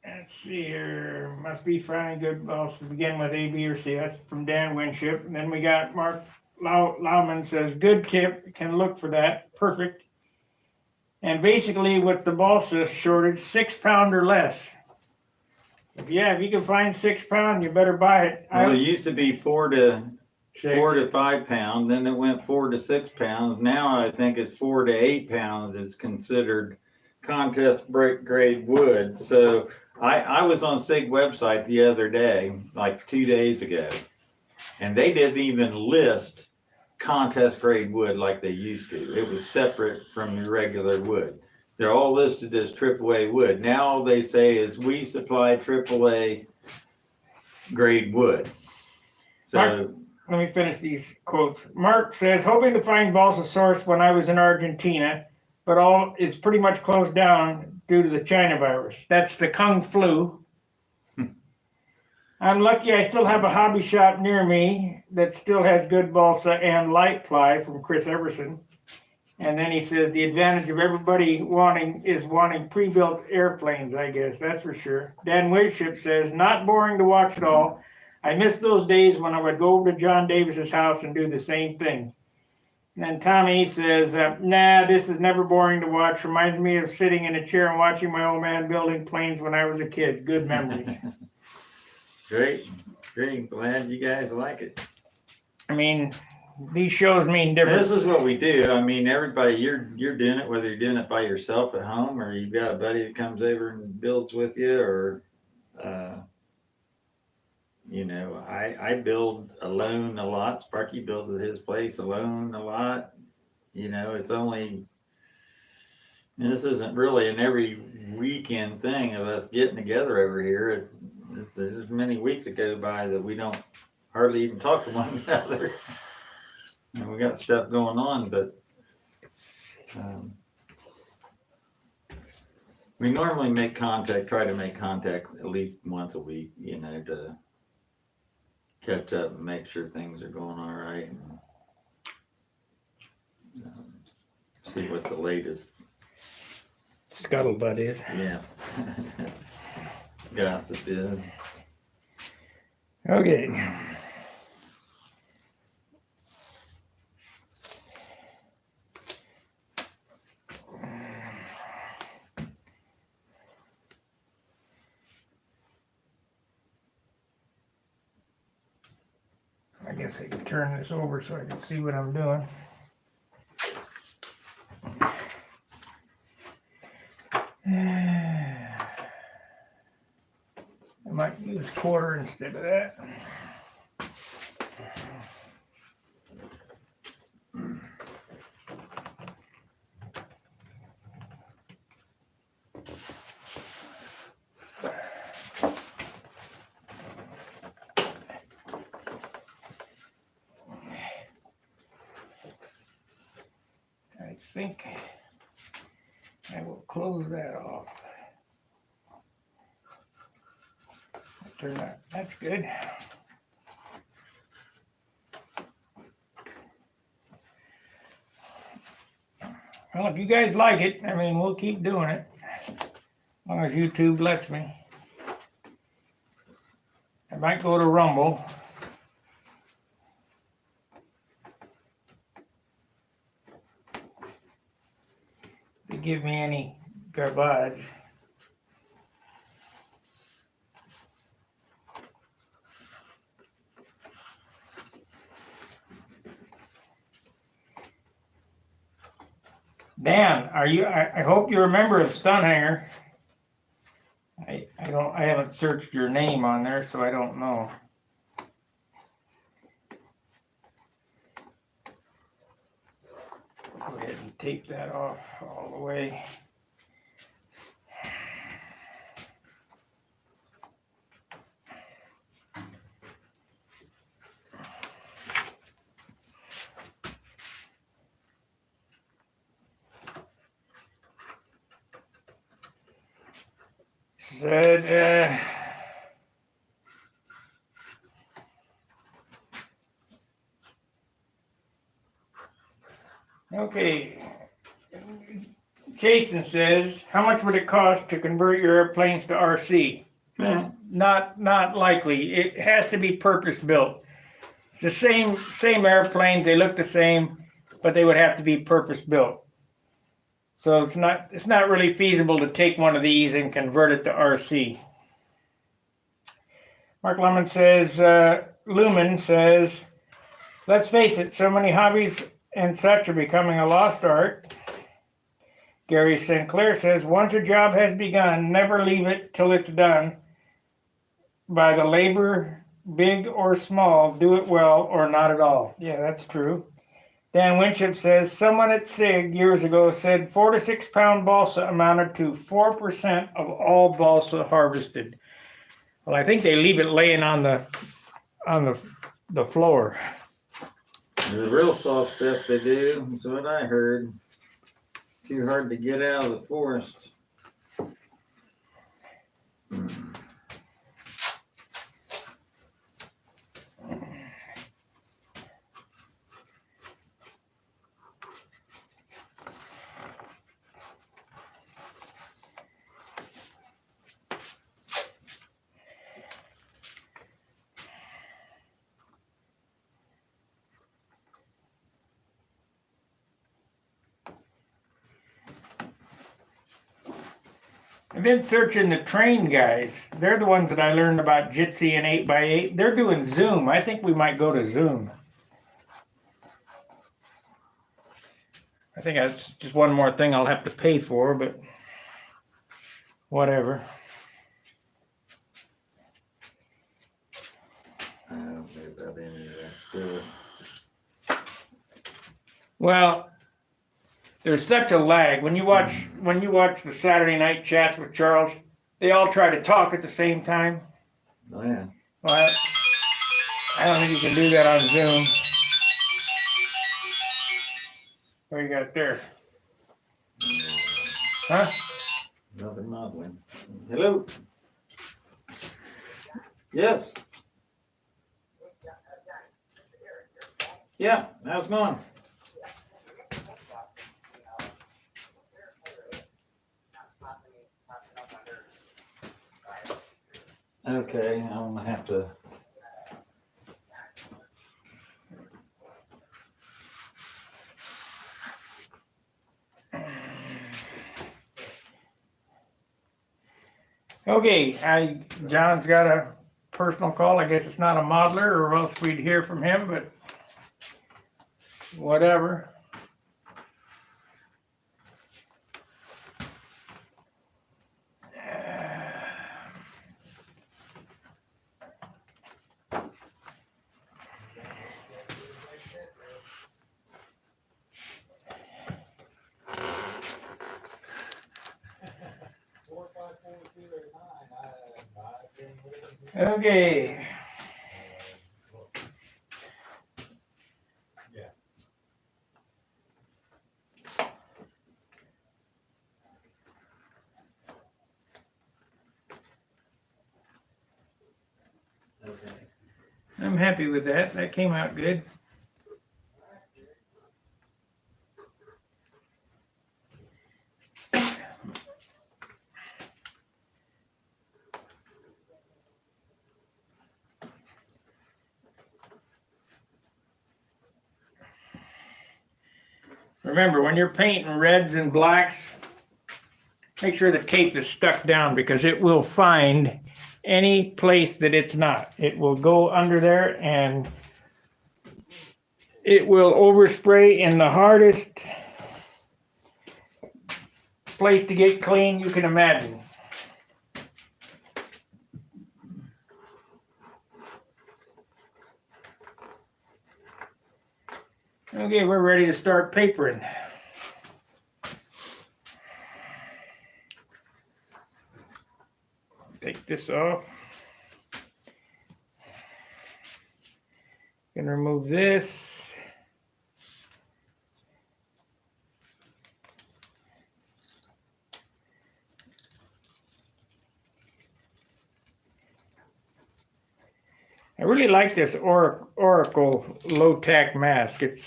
Let's see here. Must be finding good balls to begin with A, B, or C. That's from Dan Winship. And then we got Mark Lauman says, good tip. Can look for that. Perfect. And basically, with the balsa shortage, 6 pound or less. If you can find 6 pound, you better buy it. Well, it used to be 4 to 5 pounds. Then it went 4 to 6 pounds. Now I think it's 4 to 8 pounds. It's considered contest grade wood. So I was on SIG website the other day, like 2 days ago, and they didn't even list contest grade wood like they used to. It was separate from the regular wood. They're all listed as AAA wood. Now all they say is we supply AAA grade wood. So Mark, let me finish these quotes. Mark says, hoping to find balsa source when I was in Argentina, but all is pretty much closed down due to the China virus. That's the Kung flu. I'm lucky I still have a hobby shop near me that still has good balsa and light ply from Chris Everson. And then he says the advantage of everybody wanting pre-built airplanes, I guess, that's for sure. Dan Winship says, not boring to watch at all. I miss those days when I would go over to John Davis's house and do the same thing. And then Tommy says, nah, this is never boring to watch. Reminds me of sitting in a chair and watching my old man building planes when I was a kid. Good memories. Great. Glad you guys like it. I mean, these shows mean different. This is what we do. I mean, everybody, you're doing it, whether you're doing it by yourself at home or you've got a buddy that comes over and builds with you, or, you know, I build alone a lot. Sparky builds at his place alone a lot. You know, it's only, and this isn't really an every weekend thing of us getting together over here. There's many weeks that go by that we don't hardly even talk to one another. And we got stuff going on, but we normally try to make contact at least once a week, you know, to catch up and make sure things are going all right. And, see what the latest scuttlebutt is. Yeah. Gossip is. Okay. I guess I can turn this over so I can see what I'm doing. I might use quarter instead of that. I think I will close that off. Turn that. That's good. Well, if you guys like it, I mean, we'll keep doing it. As long as YouTube lets me. I might go to Rumble. To give me any garbage. Dan, are you? I hope you're a member of Stunt Hanger. I haven't searched your name on there, so I don't know. Go ahead and take that off all the way. Said, okay. Jason says, how much would it cost to convert your airplanes to RC? Not likely. It has to be purpose built. The same airplanes, they look the same, but they would have to be purpose built. So it's not really feasible to take one of these and convert it to RC. Mark Lemon says, Lumen says, let's face it, so many hobbies and such are becoming a lost art. Gary Sinclair says, once a job has begun, never leave it till it's done. By the labor, big or small, do it well or not at all. Yeah, that's true. Dan Winship says, someone at SIG years ago said 4 to 6 pound balsa amounted to 4% of all balsa harvested. Well, I think they leave it laying on the floor. The real soft stuff they do, is what I heard. Too hard to get out of the forest. I've been searching the train guys. They're the ones that I learned about Jitsi and 8x8. They're doing Zoom. I think we might go to Zoom. I think that's just one more thing I'll have to pay for, but whatever. I don't know about any of that stuff. Well, there's such a lag. When you watch the Saturday night chats with Charles, they all try to talk at the same time. Oh, yeah. Well, I don't think you can do that on Zoom. What you got there? Huh? Nothing modeling. Hello. Yes. Yeah, how's it going? Okay, I'm gonna have to. Okay, John's got a personal call. I guess it's not a modeler, or else we'd hear from him, but whatever. Okay. Okay. I'm happy with that. That came out good. Remember, when you're painting reds and blacks, make sure the tape is stuck down because it will find any place that it's not. It will go under there and it will overspray in the hardest place to get clean you can imagine. Okay, we're ready to start papering. Take this off. Gonna remove this. I really like this Oracle low-tack mask. It's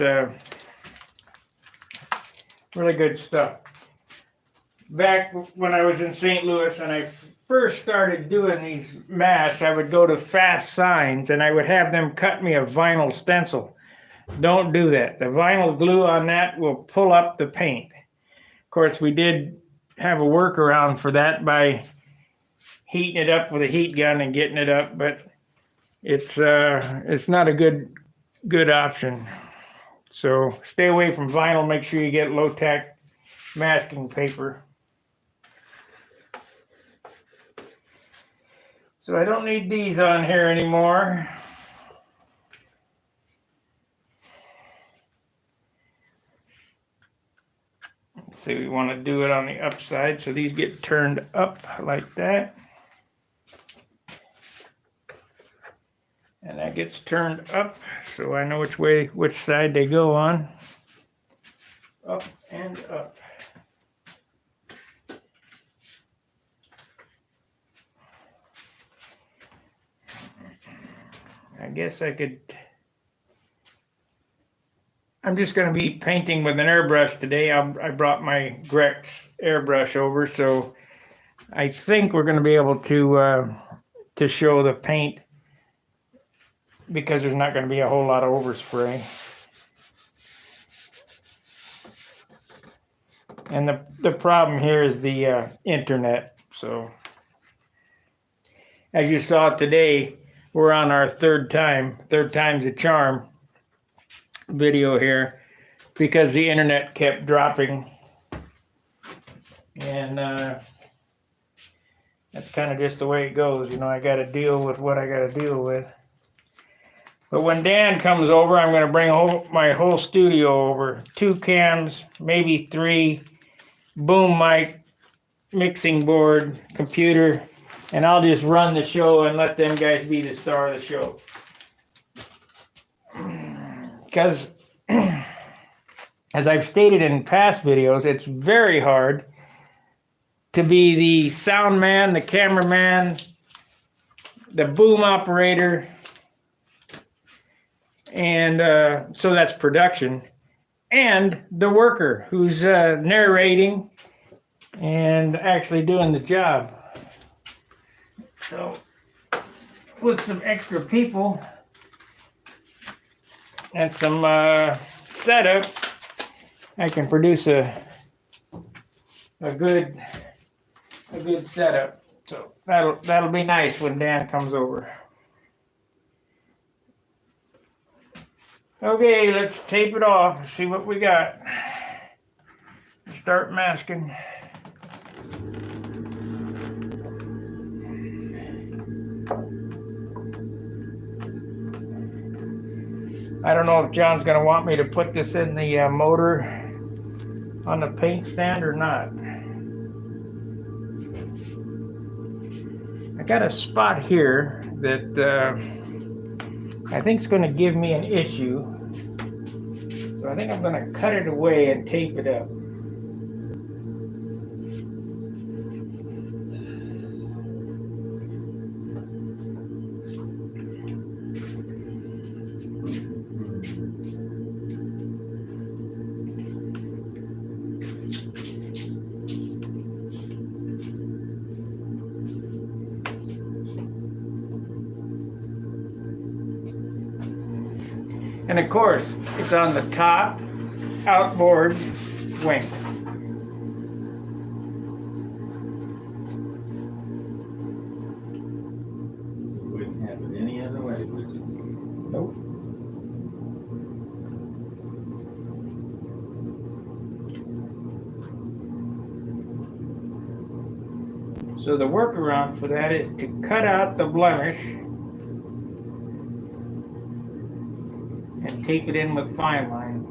really good stuff. Back when I was in St. Louis and I first started doing these masks, I would go to Fast Signs and I would have them cut me a vinyl stencil. Don't do that. The vinyl glue on that will pull up the paint. Of course, we did have a workaround for that by heating it up with a heat gun and getting it up, but it's not a good option. So stay away from vinyl. Make sure you get low-tack masking paper. So I don't need these on here anymore. Let's see, we want to do it on the upside, so these get turned up like that. And that gets turned up, so I know which side they go on. Up and up. I guess I could. I'm just going to be painting with an airbrush today. I brought my Grex airbrush over, so I think we're going to be able to show the paint because there's not going to be a whole lot of overspray. And the problem here is the internet. So as you saw today, we're on our third time's a charm video here because the internet kept dropping. And that's kind of just the way it goes. You know, I got to deal with what I got to deal with. But when Dan comes over, I'm going to bring my whole studio over. 2 cams, maybe 3, boom mic, mixing board, computer, and I'll just run the show and let them guys be the star of the show. Because, as I've stated in past videos, it's very hard to be the sound man, the cameraman, the boom operator, and so that's production, and the worker who's narrating and actually doing the job. So with some extra people and some setup, I can produce a good setup. So that'll be nice when Dan comes over. Okay, let's tape it off, see what we got. Start masking. I don't know if John's going to want me to put this in the motor on the paint stand or not. I got a spot here that I think is going to give me an issue. So I think I'm going to cut it away and tape it up. And of course, it's on the top outboard wing. You wouldn't have it any other way, would you? Nope. So the workaround for that is to cut out the blemish and tape it in with fine line.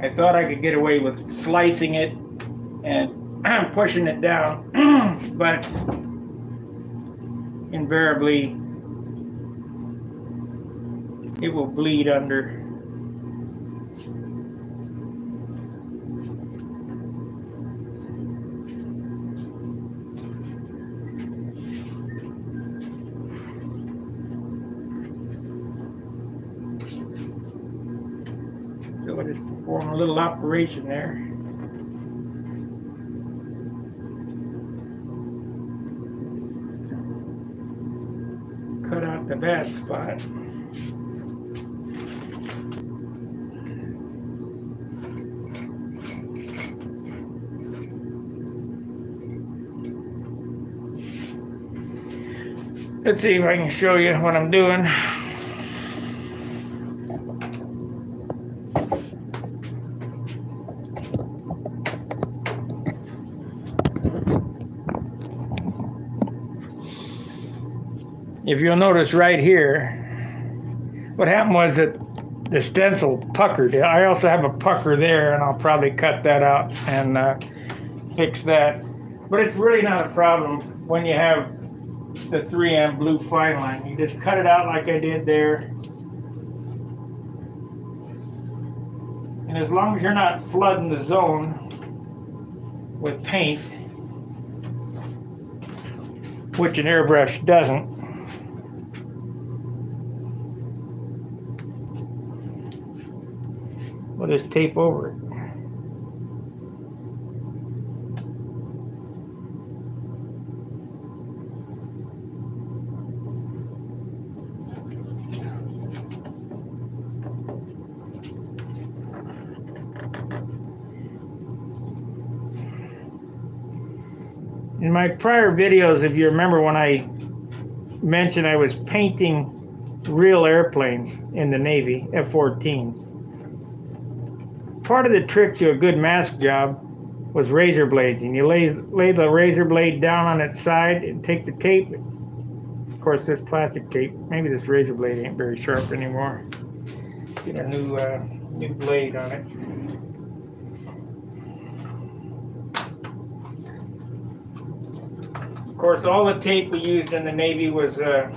I thought I could get away with slicing it and pushing it down, but invariably it will bleed under. So I just perform a little operation there. Cut out the bad spot. Let's see if I can show you what I'm doing. If you'll notice right here, what happened was that the stencil puckered. I also have a pucker there, and I'll probably cut that out and fix that. But it's really not a problem when you have the 3M blue fine line. You just cut it out like I did there. And as long as you're not flooding the zone with paint, which an airbrush doesn't, we'll just tape over it. In my prior videos, if you remember when I mentioned I was painting real airplanes in the Navy, F-14s, part of the trick to a good mask job was razor blades. And you lay the razor blade down on its side and take the tape. Of course, this plastic tape, maybe this razor blade ain't very sharp anymore. Get a new blade on it. Of course, all the tape we used in the Navy was the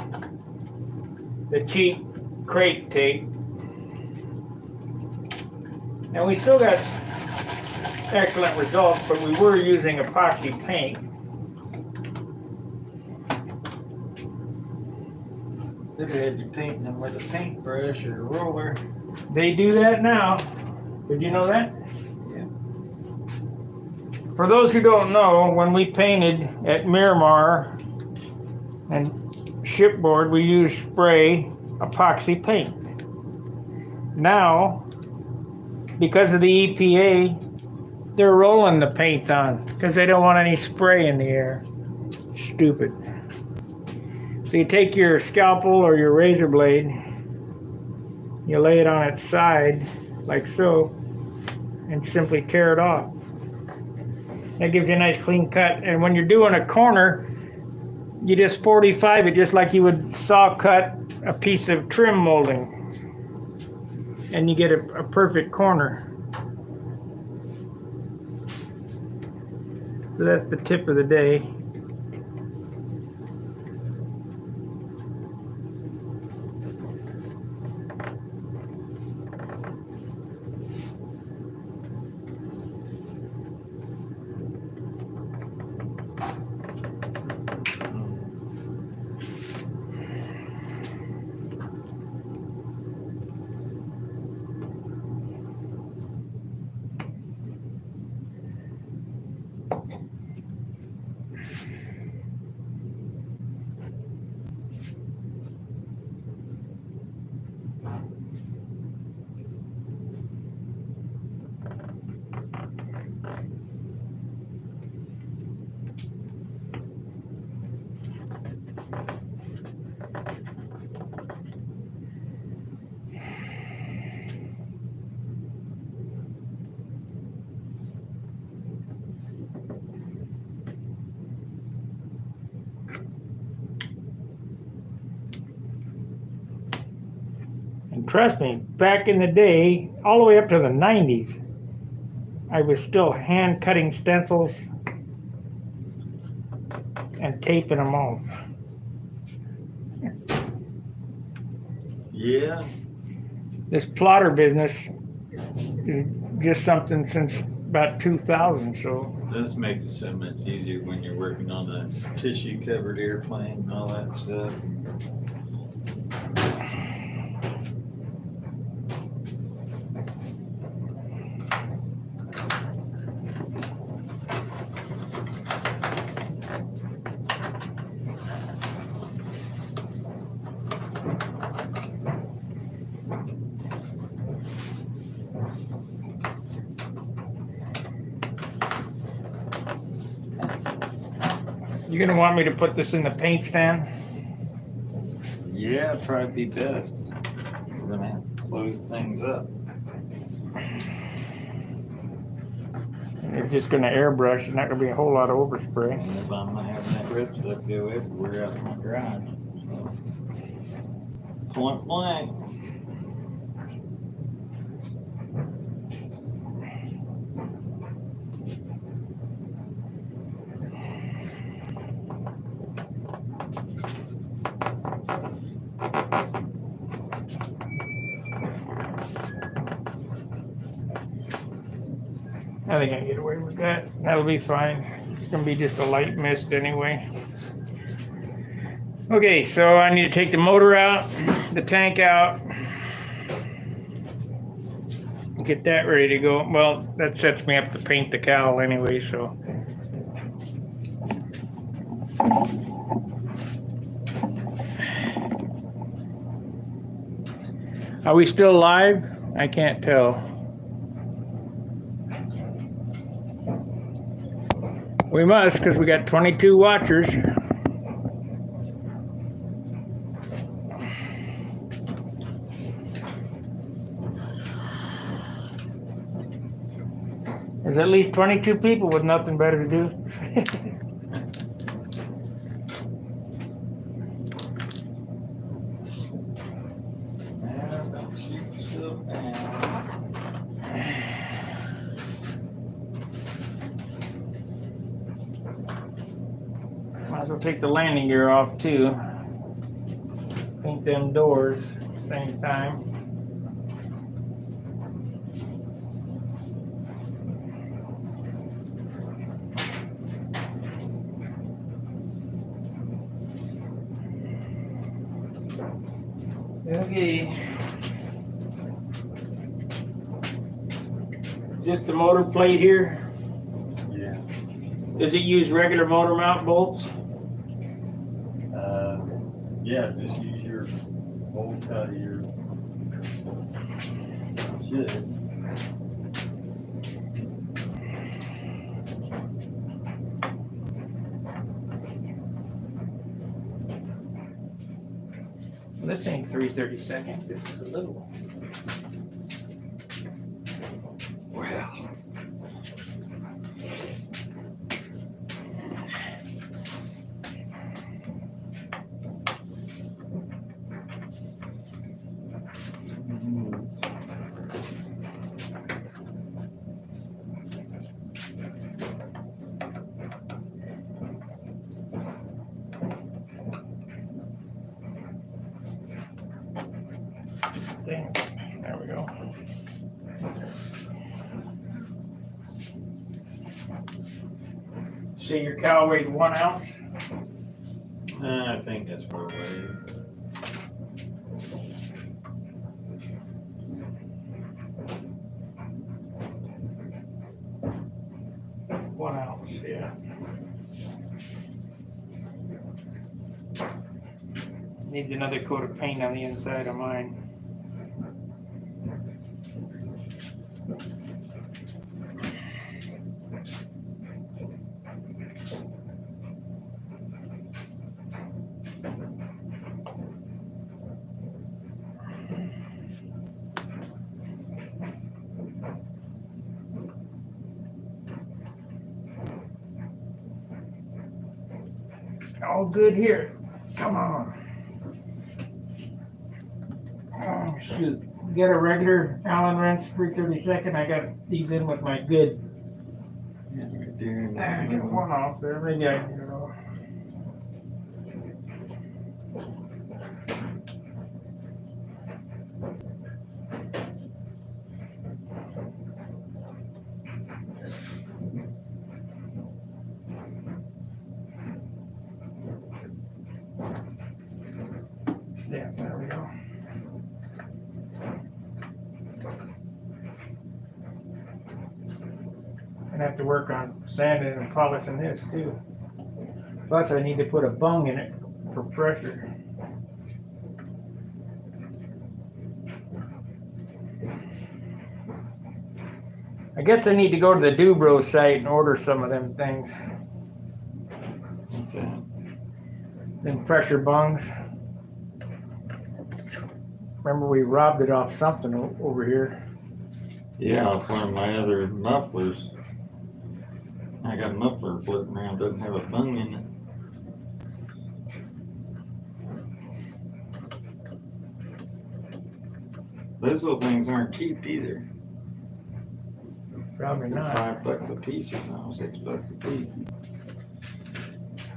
cheap crate tape. And we still got excellent results, but we were using epoxy paint. They had you painting them with a paintbrush or a roller. They do that now. Did you know that? Yeah. For those who don't know, when we painted at Miramar and shipboard, we used spray epoxy paint. Now, because of the EPA, they're rolling the paint on because they don't want any spray in the air. Stupid. So you take your scalpel or your razor blade, you lay it on its side like so, and simply tear it off. That gives you a nice clean cut. And when you're doing a corner, you just 45 it just like you would saw cut a piece of trim molding. And you get a perfect corner. So that's the tip of the day. And trust me, back in the day, all the way up to the 90s, I was still hand cutting stencils and taping them off. Yeah. This plotter business is just something since about 2000, so. This makes it so much easier when you're working on a tissue covered airplane and all that stuff. You're gonna want me to put this in the paint stand? Yeah, it'd probably be best. We're gonna have to close things up. You're just gonna airbrush, there's not gonna be a whole lot of overspray. And if I'm not having that red stuff go everywhere out in my garage. So. Point blank. I think I can get away with that. That'll be fine. It's gonna be just a light mist anyway. Okay, so I need to take the motor out, the tank out, get that ready to go. Well, that sets me up to paint the cowl anyway, so. Are we still live? I can't tell. We must, because we got 22 watchers. There's at least 22 people with nothing better to do. Don't shoot yourself down. Might as well take the landing gear off too. Paint them doors same time. Okay. Just the motor plate here. Yeah. Does it use regular motor mount bolts? Yeah, just use your bolts out of your. Should. This ain't 3/32. This is a little one. Well. Thing. There we go. See, your cow weighs 1 ounce. I think that's probably it. One ounce, yeah. Needs another coat of paint on the inside of mine. All good here. Come on. shoot. Get a regular Allen wrench, 3/32. I got these in with my good. Yeah, right there. I got one off there. Maybe I can get it off. Yeah, there we go. I'd have to work on sanding and polishing this too. Plus, I need to put a bung in it for pressure. I guess I need to go to the Dubro site and order some of them things. What's that? Them pressure bungs. Remember we robbed it off something over here. Yeah, off one of my other mufflers. I got a muffler floating around, doesn't have a bung in it. Those little things aren't cheap either. Probably They're not. $5 a piece or something, $6 a piece.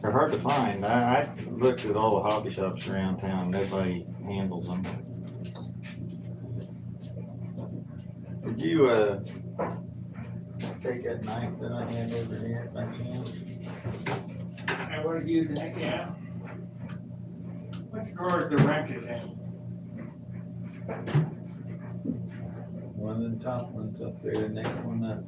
They're hard to find. I looked at all the hobby shops around town. Nobody handles them. Did you take that knife that I had over here by chance? I would have used it, yeah. Which drawer is the wrenches in? One of the top ones up there, the next one up.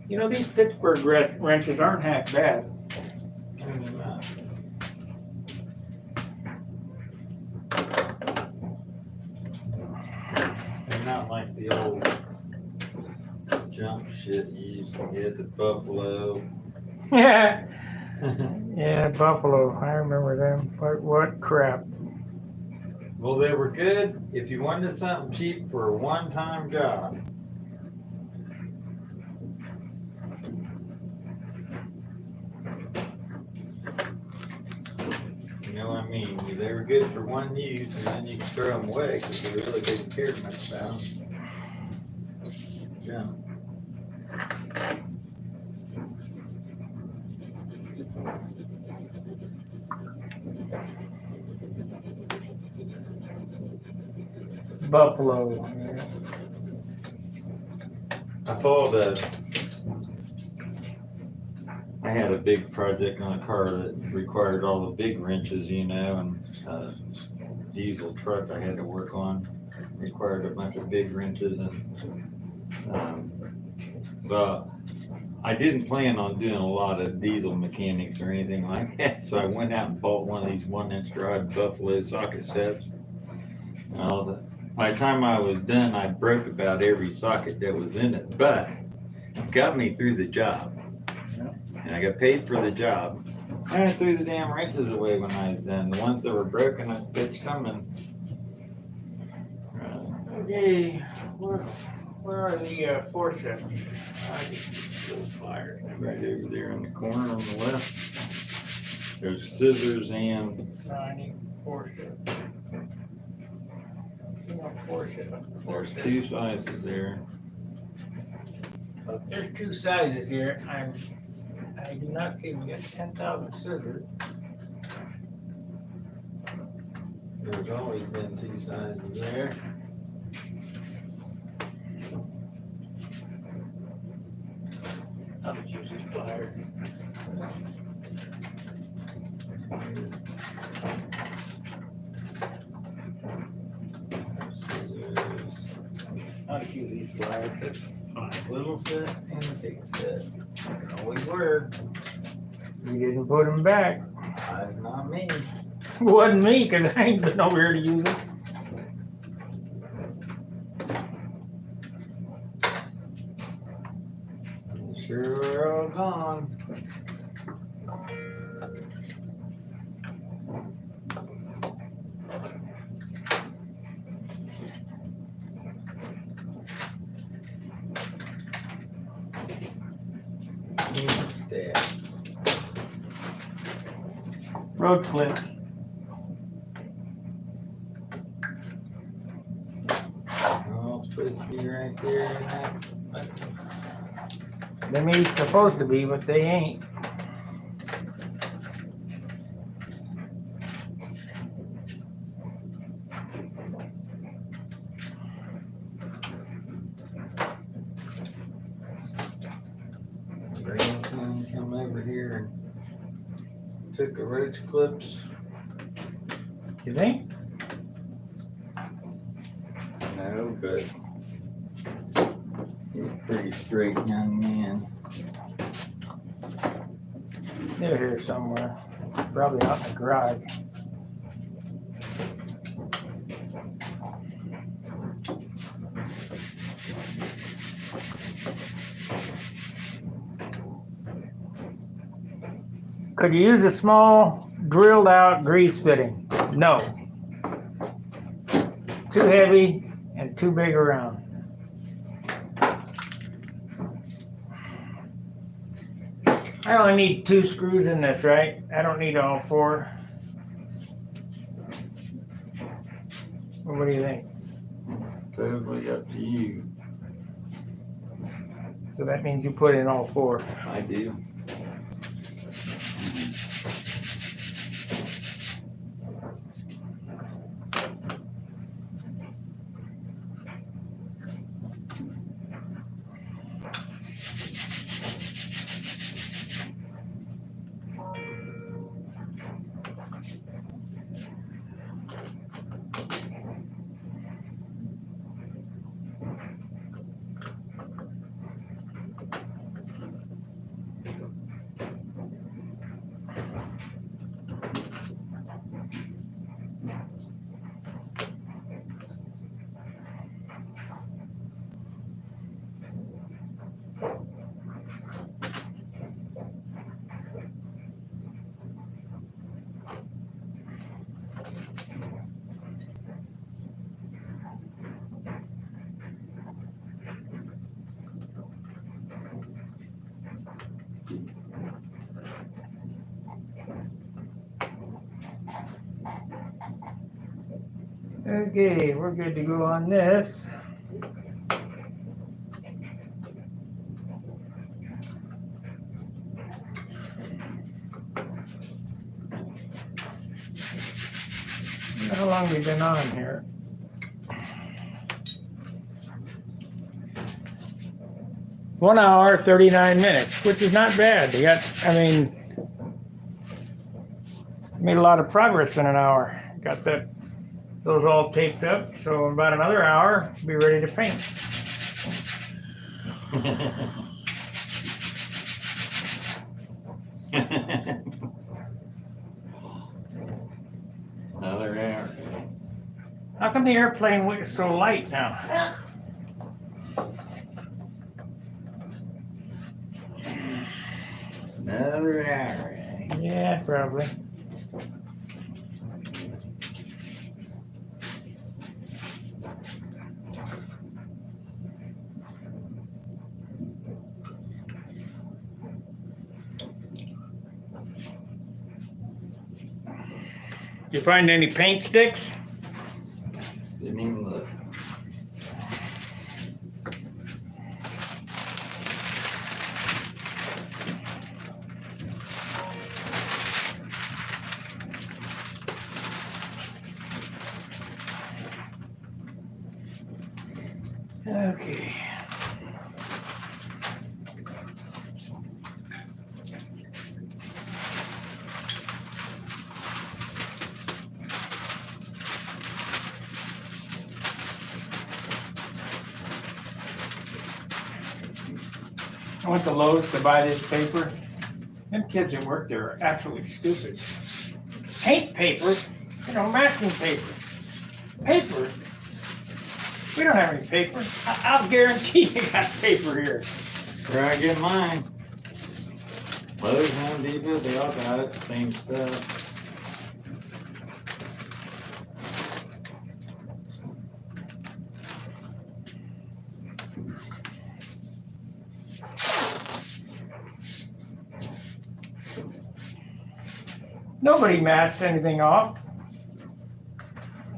You know, these Pittsburgh wrenches aren't half bad. They're not like the old junk shit you used to get, the Buffalo. Yeah. Yeah, Buffalo. I remember them. But what crap. Well, they were good if you wanted something cheap for a one-time job. You know what I mean? They were good for one use, and then you could throw them away because you really didn't care much about them. Yeah. Buffalo. I thought I had a big project on a car that required all the big wrenches, you know, and diesel truck I had to work on required a bunch of big wrenches, and so I didn't plan on doing a lot of diesel mechanics or anything like that. So I went out and bought one of these 1-inch drive Buffalo socket sets. And by the time I was done, I broke about every socket that was in it, but it got me through the job. And I got paid for the job. And I threw the damn wrenches away when I was done. The ones that were broken, I fixed them. And Okay, where are the forceps? I just little fire. right over there in the corner on the left, there's scissors and No, I need forceps. there's two sizes there. There's two sizes here. I do not see we got 10,000 scissors. There's always been two sizes there. I'll just use this plier. I'll just use these pliers. Little set and a big set. Always were. You didn't put them back. That's not me. Wasn't me, because I ain't been over here to use it. Sure are all gone. that. Road clip. Oh, it's supposed to be right there in that. They may be supposed to be, but they ain't. Grandson come over here and took the roach clips. You think? No, but he's a pretty straight young man. They're here somewhere. Probably out in the garage. Could you use a small drilled out grease fitting? No. Too heavy and too big around. I only need 2 screws in this, right? I don't need all 4. Well, what do you think? It's totally up to you. So that means you put in all 4. I do. Okay, we're good to go on this. How long have we been on here? One hour, 39 minutes, which is not bad. You got, I mean, made a lot of progress in an hour. Got those all taped up, so in about another hour, be ready to paint. Another hour. How come the airplane is so light now? Another hour. Yeah, probably. You find any paint sticks? Didn't even look. Okay. I went to Lowe's to buy this paper. Them kids that work there are absolutely stupid. Paint paper, masking paper. Paper? We don't have any paper. I'll guarantee you got paper here. Where I get mine. Lowe's, Home Depot, they all got it, the same stuff. Nobody masked anything off.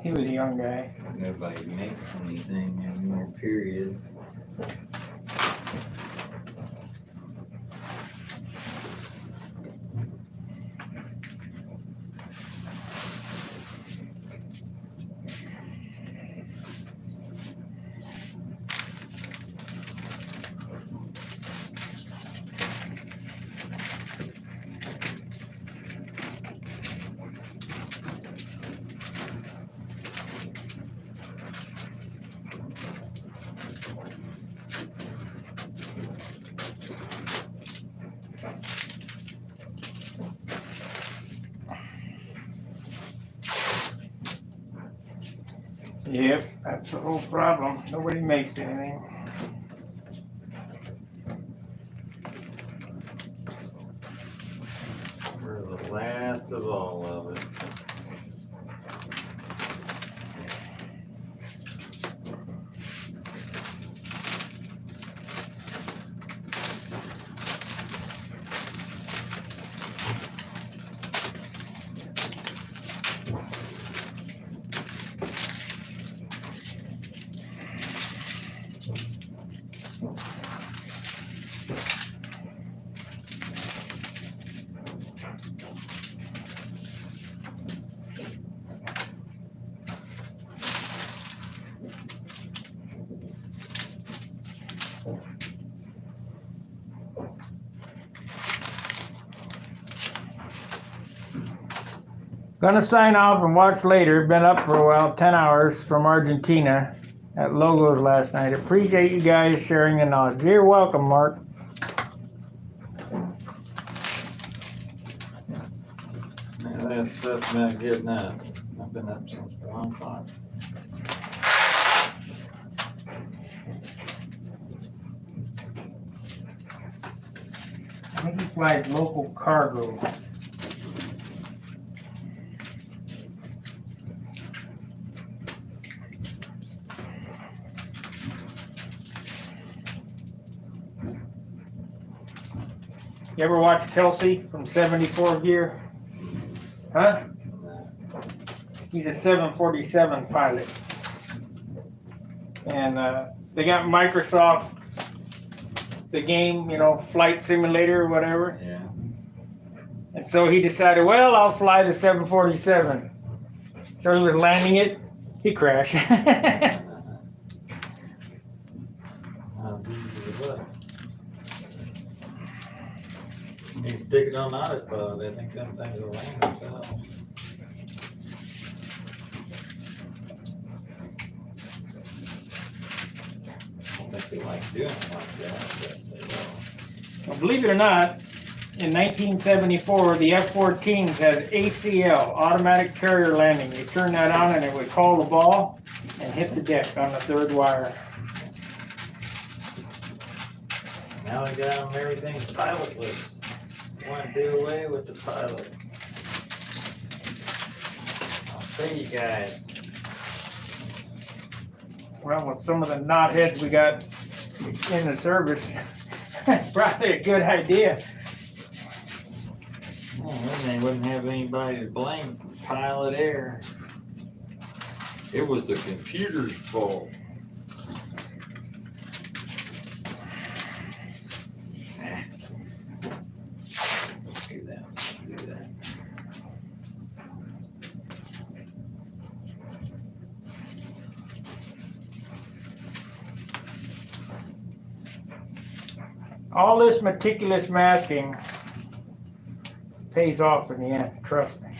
He was a young guy. Nobody makes anything anymore, period. Yep, that's the whole problem. Nobody makes anything. We're the last of all of it. Gonna sign off and watch later. Been up for a while, 10 hours from Argentina at Logos last night. Appreciate you guys sharing the knowledge. You're welcome, Mark. Man, that stuff's not getting up. I've been up since 1 o'clock. I think he flies local cargo. You ever watch Kelsey from 74 Gear? Huh? He's a 747 pilot. And they got Microsoft, the game, you know, flight simulator or whatever. Yeah. And so he decided, well, I'll fly the 747. So he was landing it, he crashed. How easy is that? You stick it on autopilot, I think them things will land themselves. I don't think they like doing it like that, but they will. Well, believe it or not, in 1974, the F-14s had ACL, automatic carrier landing. You turn that on and it would call the ball and hit the deck on the third wire. Now they got them everything's pilotless. Want to do away with the pilot. I'll show you guys. Well, with some of the knotheads we got in the service, probably a good idea. Well, then they wouldn't have anybody to blame for pilot error. It was the computer's fault. All this meticulous masking pays off in the end, trust me.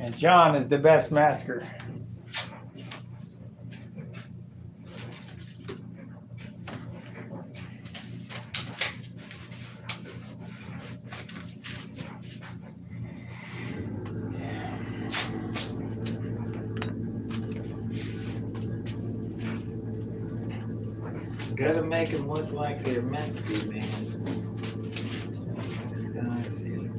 And John is the best masker. Gotta make them look like they're meant to be, man. Guys here.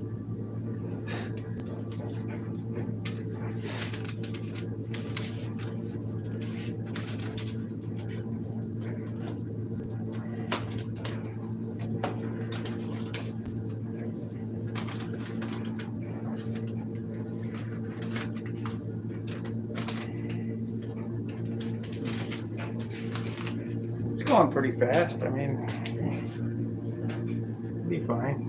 going pretty fast. I mean, be fine.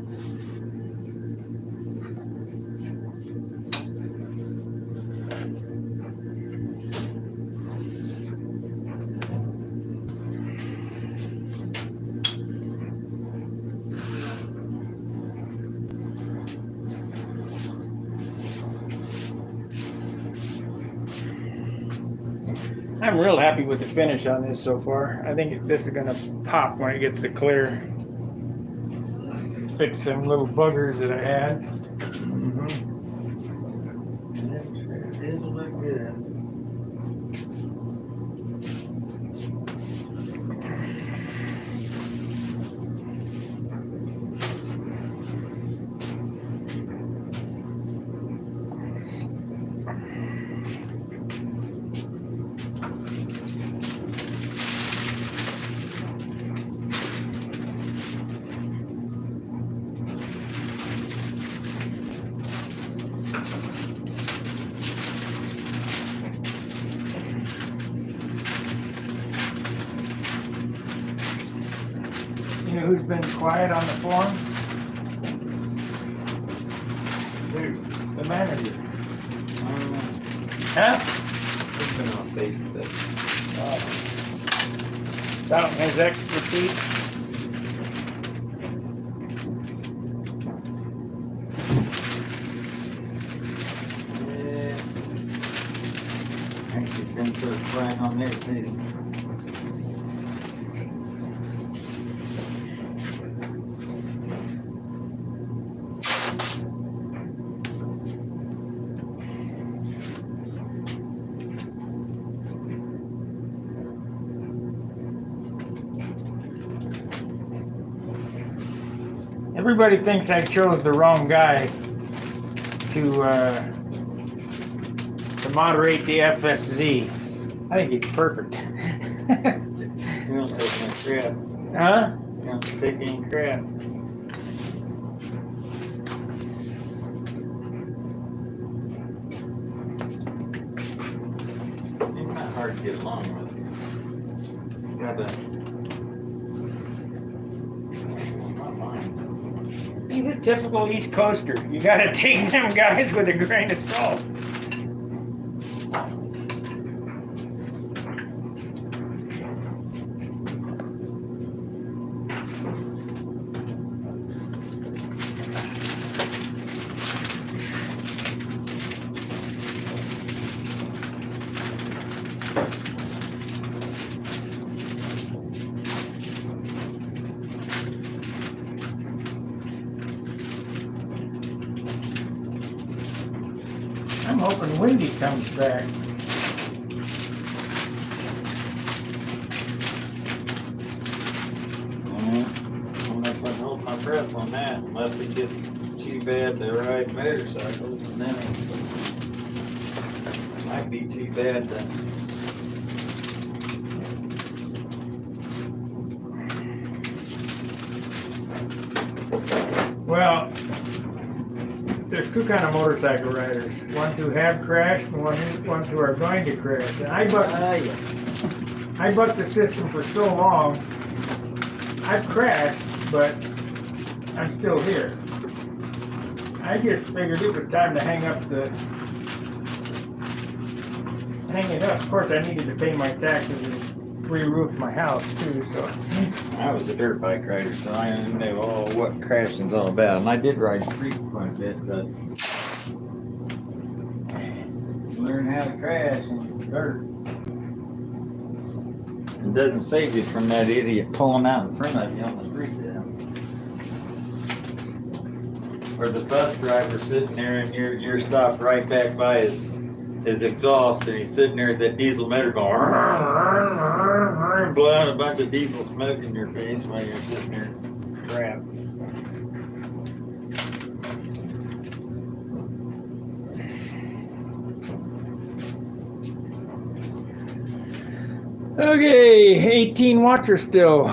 I'm real happy with the finish on this so far. I think this is gonna pop when it gets to clear. Fix some little buggers that I had. It'll look good. You know who's been quiet on the forum? The manager. Huh? It's been on Facebook. About his expertise. Yeah. Actually, been sort of quiet on there too. Everybody thinks I chose the wrong guy to moderate the FSZ. I think he's perfect. You don't take any crap. Huh? You don't take any crap. He's not hard to get along with. He's got a. Not mine. He's a typical East Coaster. You gotta take them guys with a grain of salt. I'm hoping Wendy comes back. I'm not gonna hold my breath on that unless he gets too bad to ride motorcycles, and then it might be too bad to. Well, there's two kind of motorcycle riders. Ones who have crashed and ones who are going to crash. And I bucked the system for so long. I've crashed, but I'm still here. I just figured it was time to hang it up. Of course, I needed to pay my taxes and re-roof my house too, so. I was a dirt bike rider, so I know what crashing's all about. And I did ride street quite a bit, but learn how to crash in dirt. It doesn't save you from that idiot pulling out in front of you on the street there. Or the bus driver sitting there and you're stopped right back by his exhaust, and he's sitting there with that diesel motor going blowing a bunch of diesel smoke in your face while you're sitting there. Crap. Okay, 18 watchers still.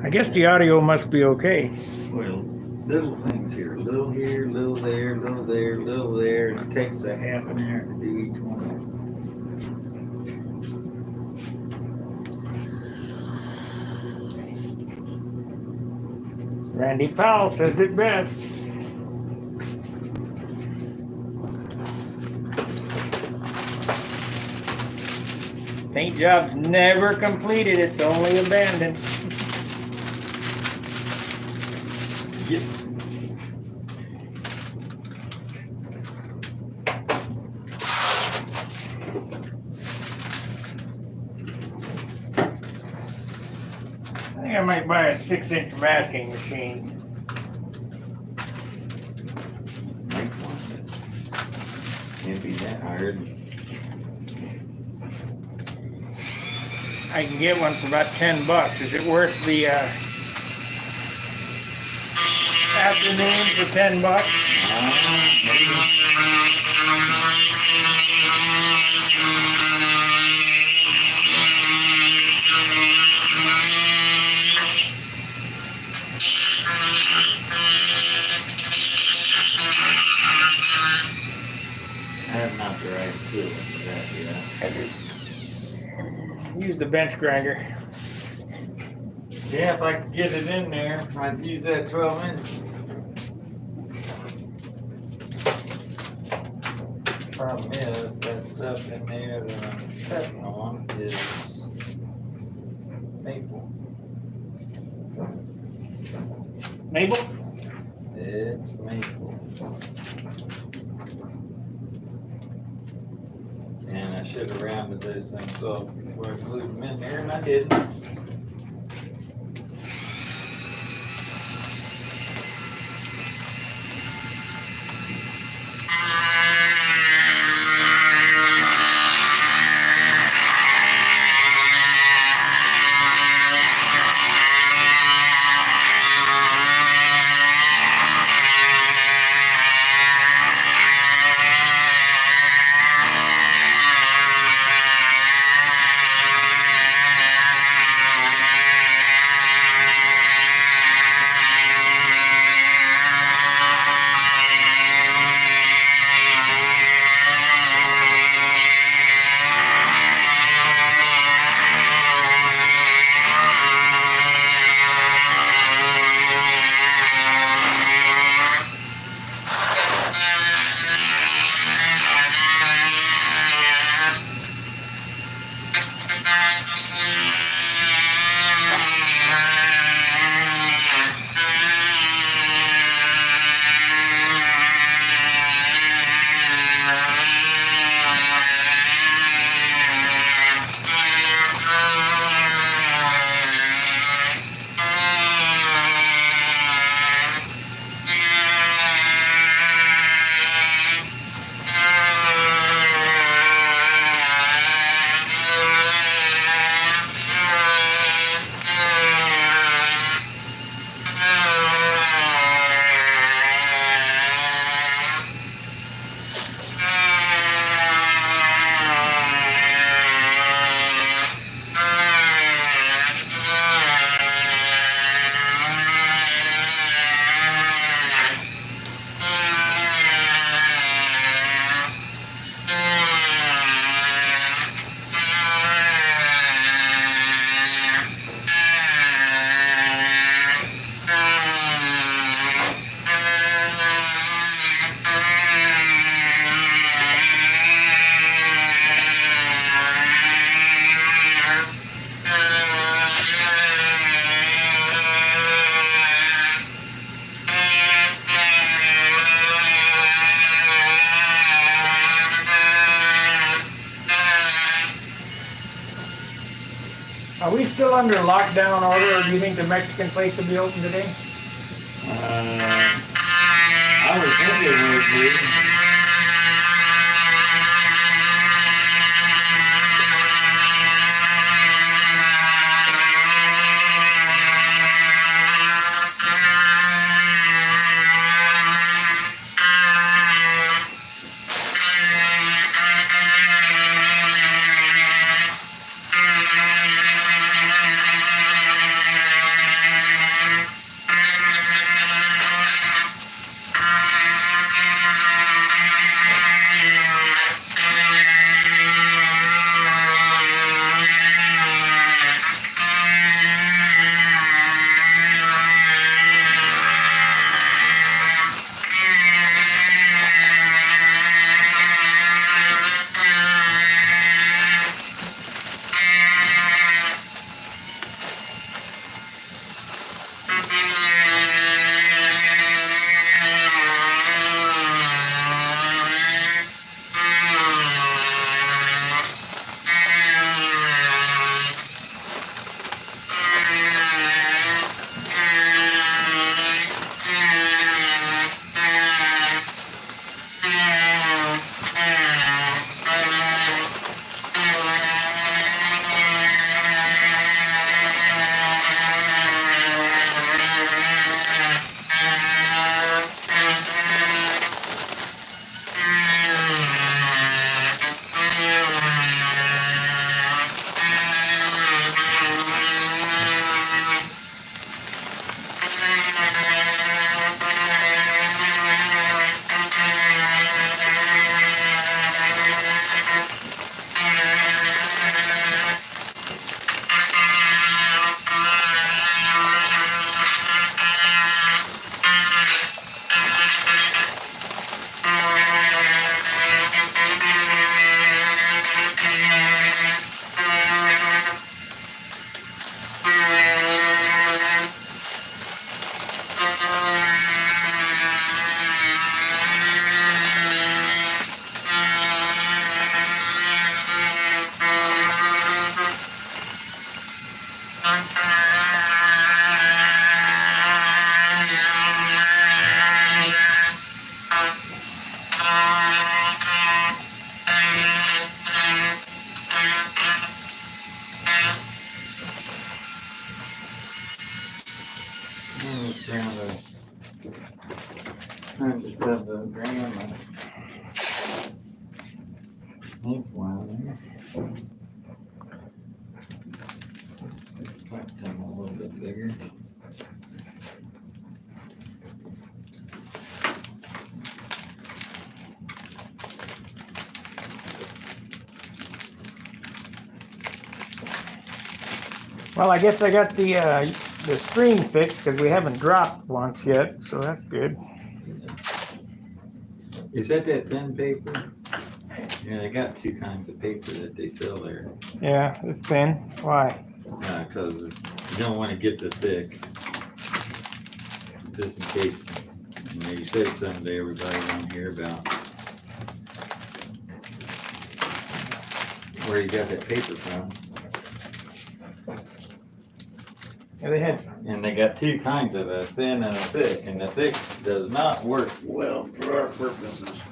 I guess the audio must be okay. Well, little things here, little there, little there, and it takes a half an hour to do each one. Randy Powell says it best. Paint job's never completed, it's only abandoned. Yep. I think I might buy a 6-inch masking machine. Make one. Can't be that hard. I can get one for about $10. Is it worth the afternoon for $10? Maybe. I have not the right tool for that yet. Use the bench grinder. Yeah, if I could get it in there, I'd use that 12-inch. Problem is, that stuff in there that I'm cutting on is maple. Mabel? It's maple. And I should have rounded those things off before I glued them in there, and I didn't. Are we still under lockdown order, or do you think the Mexican place will be open today? I would think it would be. I just have the grandma. Ink one there. Pipe them a little bit bigger. Well, I guess I got the screen fixed because we haven't dropped once yet, so that's good. Is that thin paper? Yeah, they got two kinds of paper that they sell there. Yeah, it's thin. Why? Because you don't want to get the thick. Just in case, you say someday everybody won't hear about where you got that paper from. Yeah, they had. And they got two kinds of a thin and a thick, and the thick does not work well for our purposes.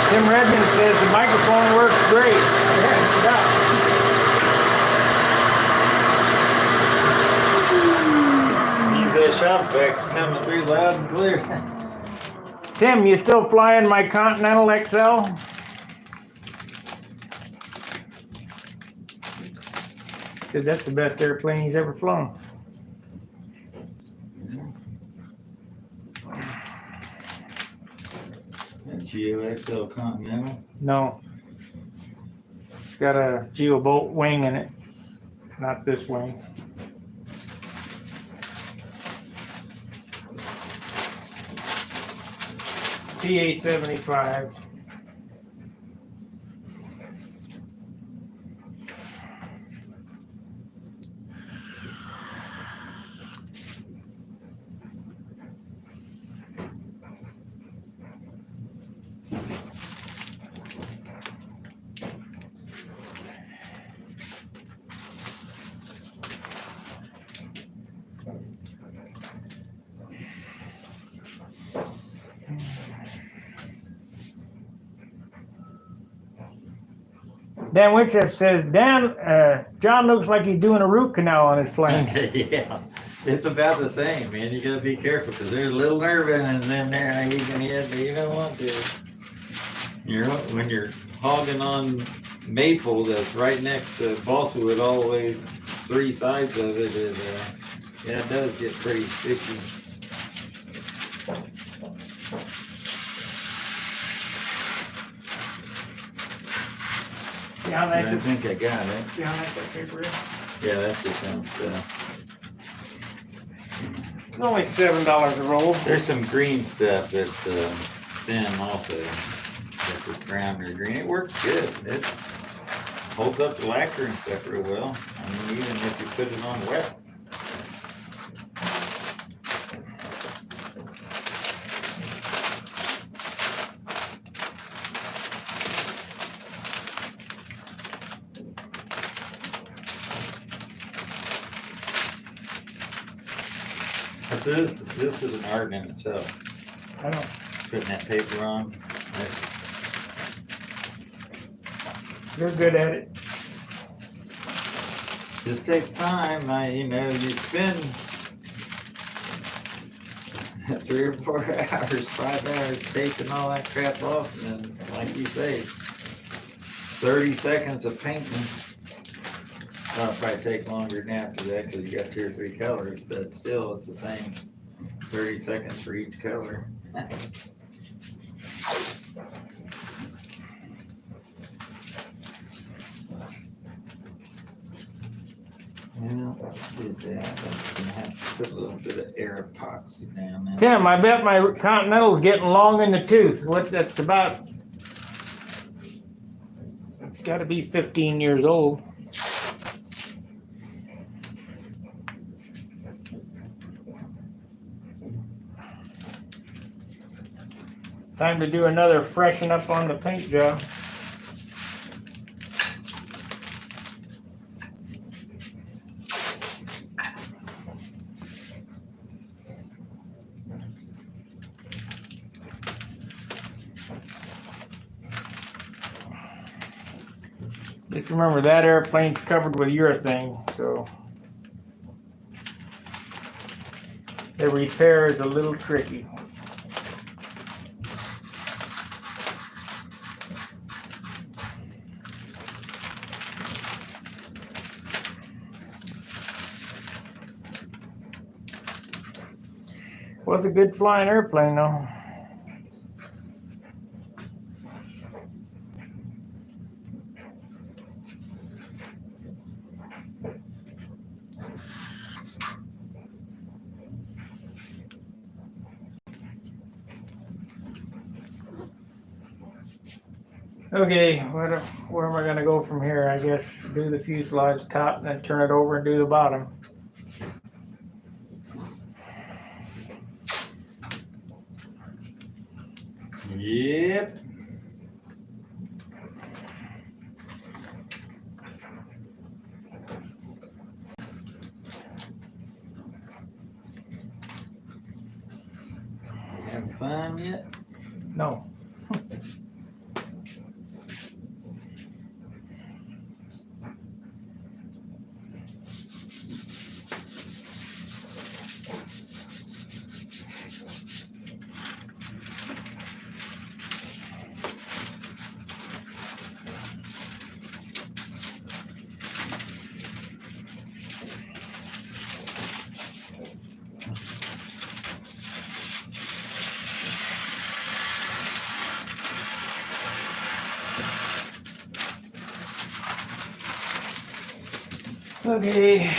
Tim Redmond says the microphone works great. Use that shop vacs coming through loud and clear. Tim, you still flying my Continental XL? Because that's the best airplane he's ever flown. GeoXL Continental. No. It's got a Geobolt wing in it. Not this wing. TA-75. Dan Winchester says, Dan, John looks like he's doing a root canal on his plane. Yeah, it's about the same, man. You gotta be careful because there's a little nerve endings in there that you can hit, but you don't want to. When you're hogging on maple that's right next to balsa wood, all the way three sides of it is, yeah, it does get pretty sticky. Yeah, I think I got it. Yeah, that's that paper. Yeah, that's the same stuff. It's only $7 a roll. There's some green stuff that's thin also. That's the brown or green. It works good. It holds up the lacquer and stuff real well. I mean, even if you put it on wet. But this is an art in itself. I know. Putting that paper on. You're good at it. Just takes time. You spend 3 or 4 hours, 5 hours taking all that crap off, and then, like you say, 30 seconds of painting. It'll probably take longer than after that because you got 2 or 3 colors, but still, it's the same 30 seconds for each color. did that. I'm gonna have to put a little bit of air epoxy down there. Tim, I bet my Continental's getting long in the tooth. What, that's about, it's gotta be 15 years old. Time to do another freshen up on the paint job. Just remember that airplane's covered with urethane, so the repair is a little tricky. Was a good flying airplane though. Okay, where am I gonna go from here? I guess do the fuselage top and then turn it over and do the bottom. Yep. Having fun yet? No. Okay.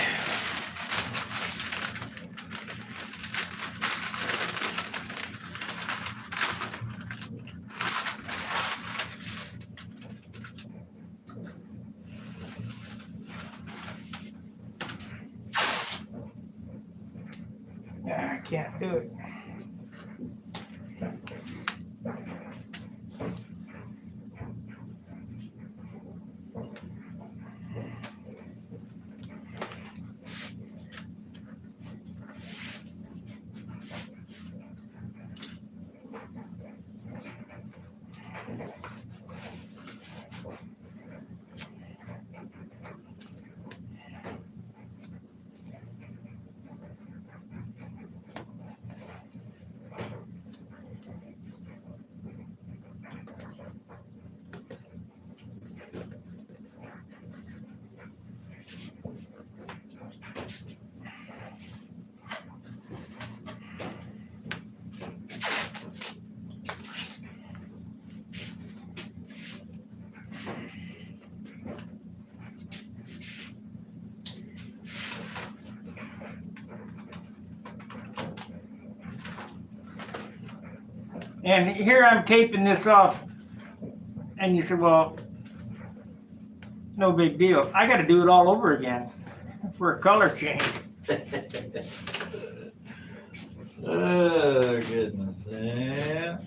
Yeah, I can't do it. And here I'm taping this off, and you said, well, no big deal. I got to do it all over again for a color change. Oh, goodness. Yeah.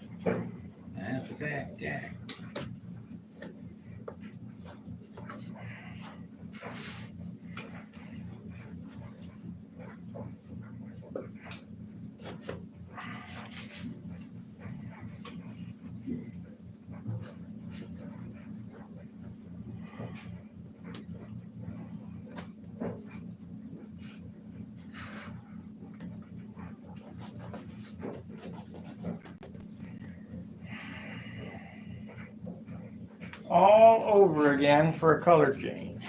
That's a fact, Jack. All over again for a color change.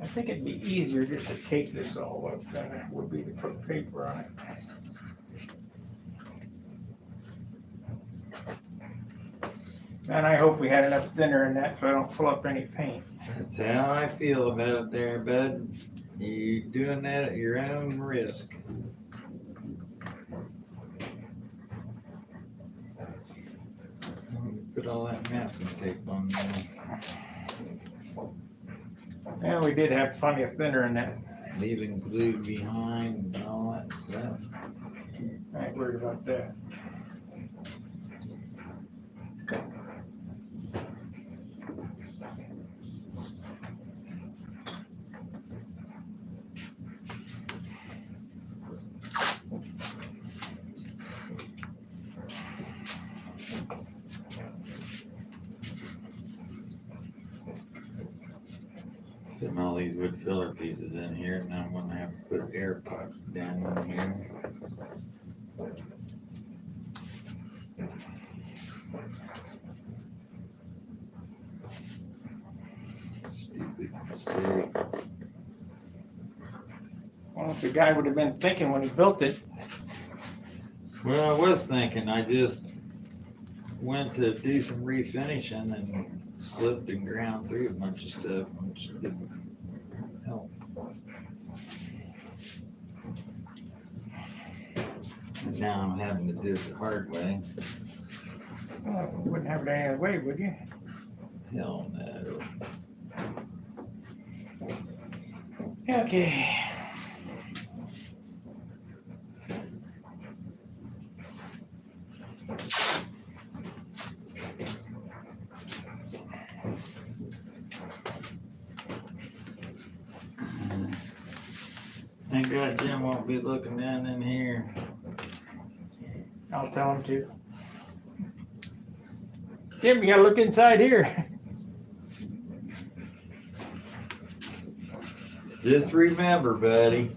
I think it'd be easier just to tape this all up than it would be to put paper on it. And I hope we had enough thinner in that so I don't fill up any paint. That's how I feel about it there, bud. You doing that at your own risk. Put all that masking tape on there. And we did have plenty of thinner in that. Leaving glue behind and all that stuff. I ain't worried about that. Putting all these wood filler pieces in here, and I'm gonna have to put air pucks down in here. Stupid mistake. Well, if the guy would have been thinking when he built it. Well, I was thinking, I just went to do some refinishing and slipped and ground through a bunch of stuff, which didn't help. And now I'm having to do it the hard way. Well, you wouldn't have it any other way, would you? Hell no. Okay. Thank God Jim won't be looking down in here. I'll tell him to. Jim, you gotta look inside here. Just remember, buddy.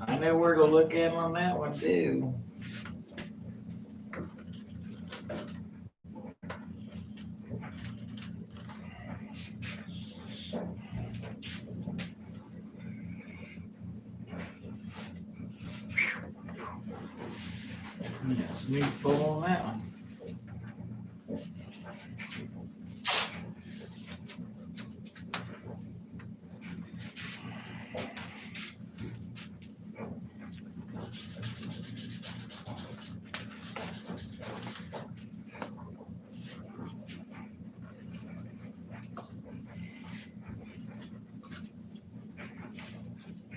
I know where to look in on that one too. Yeah, smooth pull on that one.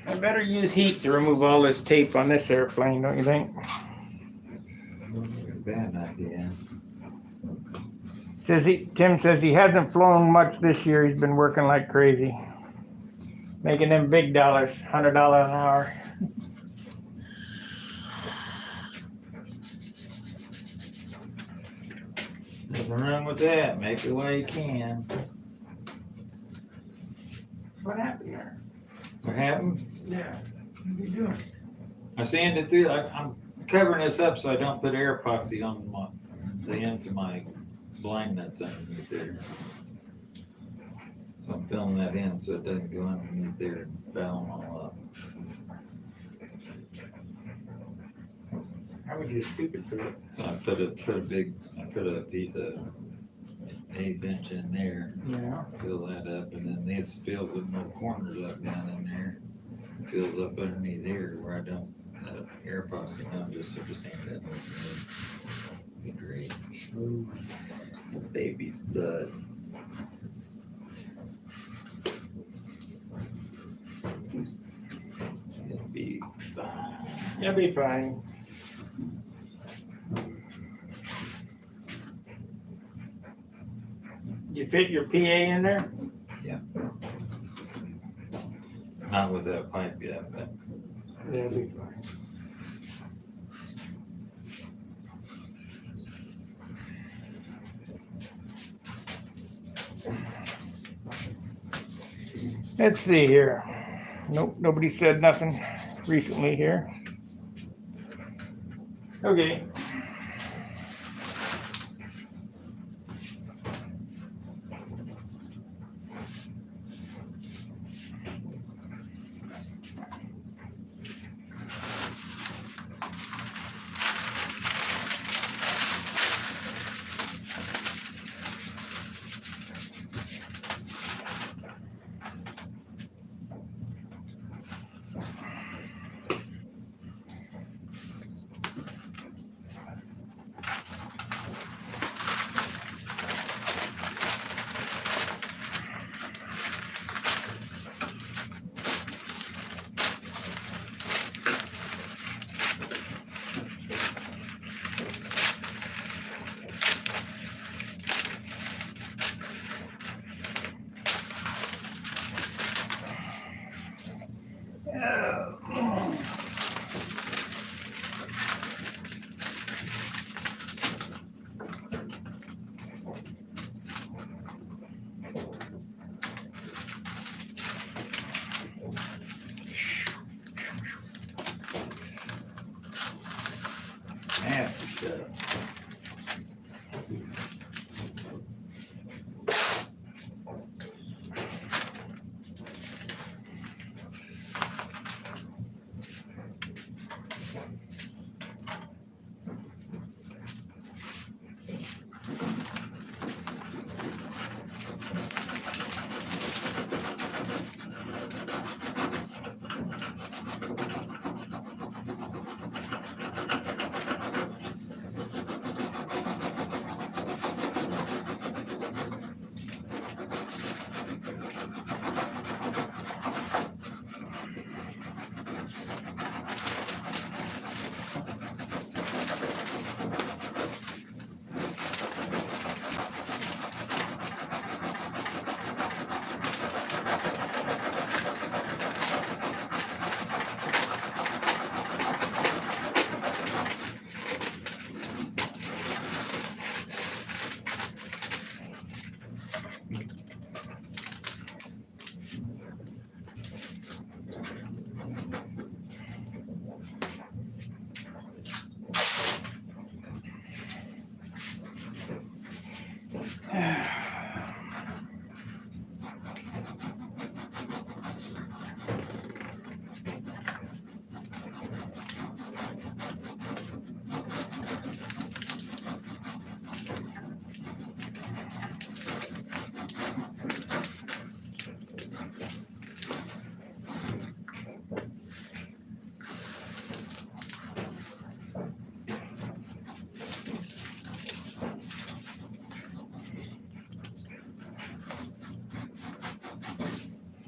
I better use heat to remove all this tape on this airplane, don't you think? Bad idea. Tim says he hasn't flown much this year. He's been working like crazy. Making them big dollars, $100 an hour. Nothing wrong with that. Make it while you can. What happened there? What happened? Yeah. What are you doing? I sanded through. I'm covering this up so I don't put air epoxy on the ends of my blind nuts underneath there. So I'm filling that in so it doesn't go underneath there and foul them all up. How would you stupid for it? So I put a piece of 1/8 inch in there. Yeah. Fill that up, and then this fills the little corners up down in there. Fills up underneath there where I don't air epoxy. I'm just super sand that. Be great. Smooth baby bud. It'll be fine. You'll be fine. Did you fit your PA in there? Not with that pipe yet, but Yeah, it'll be fine. Let's see here. Nope, nobody said nothing recently here. Okay. Nasty stuff.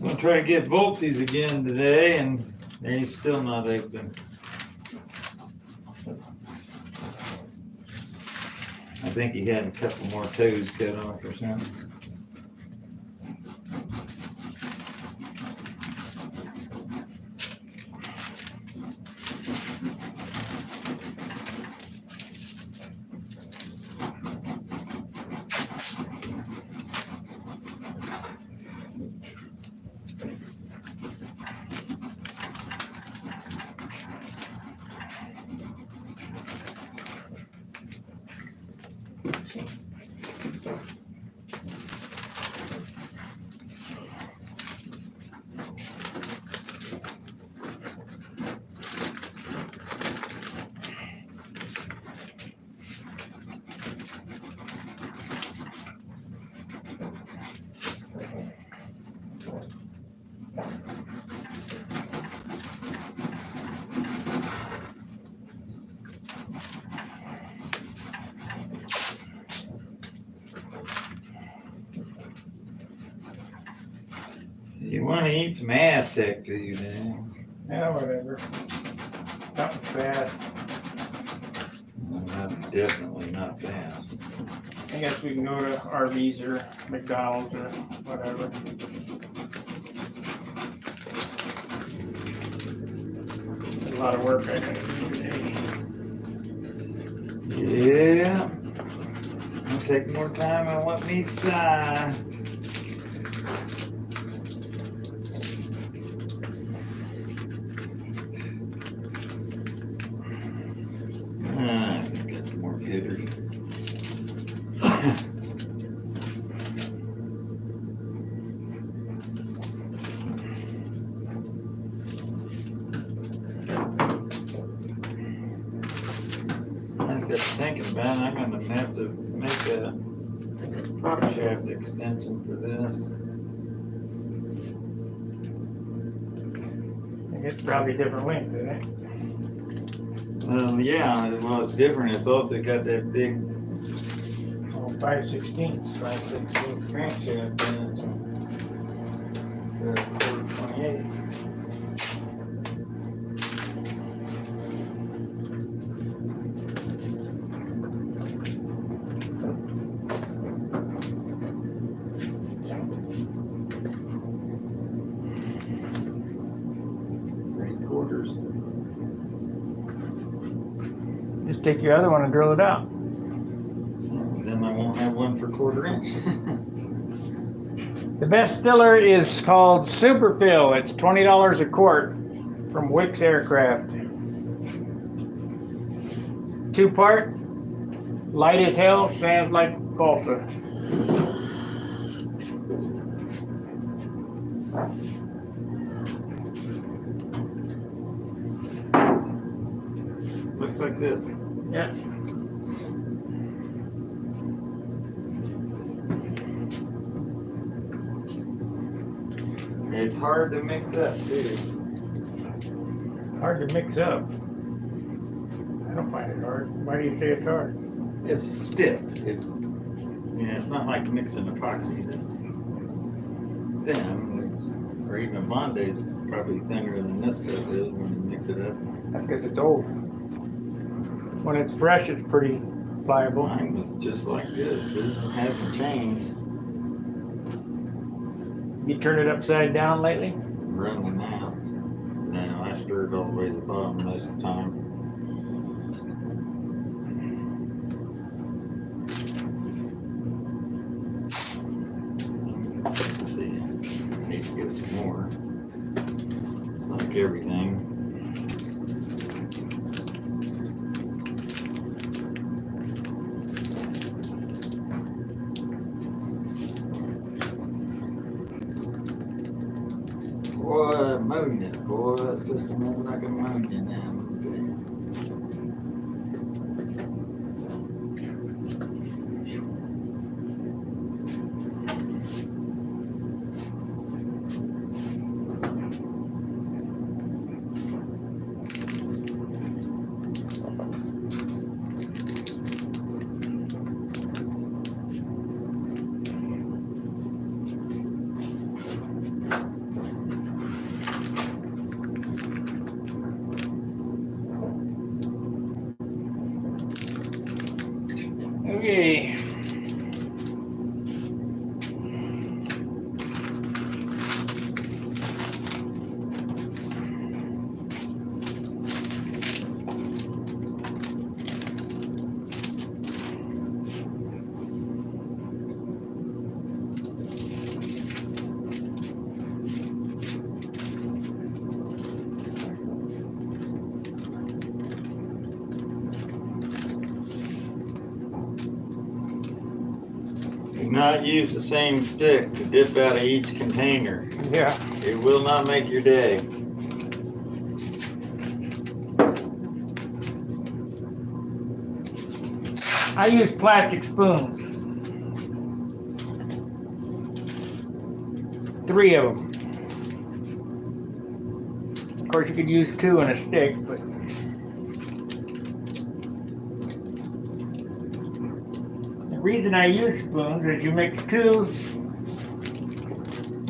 I'm gonna try to get Voltsies again today, and he's still not open. I think he had a couple more toes cut off or something. You want to eat some Aztec food, man? Yeah, whatever. Something fast. Definitely not fast. I guess we can go to Arby's or McDonald's or whatever. There's a lot of work I gotta do today. Yeah. I'll take more time on what meets the eye. Let's get some more jitters. I got thinking about it. I'm gonna have to make a prop shaft extension for this. I think it's probably a different length, isn't it? Yeah, well, it's different. It's also got that big Oh, 5/16. 5/16 crankshaft in it. The 28. quarters. Just take your other one and drill it out. Then I won't have one for 1/4 inch. The best filler is called Super Fill. It's $20 a quart from Wix Aircraft. 2-part, light as hell, sounds like balsa. Looks like this. Yeah. It's hard to mix up, too. Hard to mix up. I don't find it hard. Why do you say it's hard? It's stiff. It's it's not like mixing epoxy. It's thin. Or even a Bond is probably thinner than this stuff is when you mix it up. That's because it's old. When it's fresh, it's pretty pliable. Mine was just like this. It hasn't changed. You turn it upside down lately? Running now. Now I stir it all the way to the bottom most of the time. Let's see. Need to get some more. It's like everything. Boy, ammonia, boy, that's just smells like ammonia now. Okay. Do not use the same stick to dip out of each container. Yeah. It will not make your day. I use plastic spoons. 3 of them. Of course, you could use 2 in a stick, but the reason I use spoons is you mix 2. Is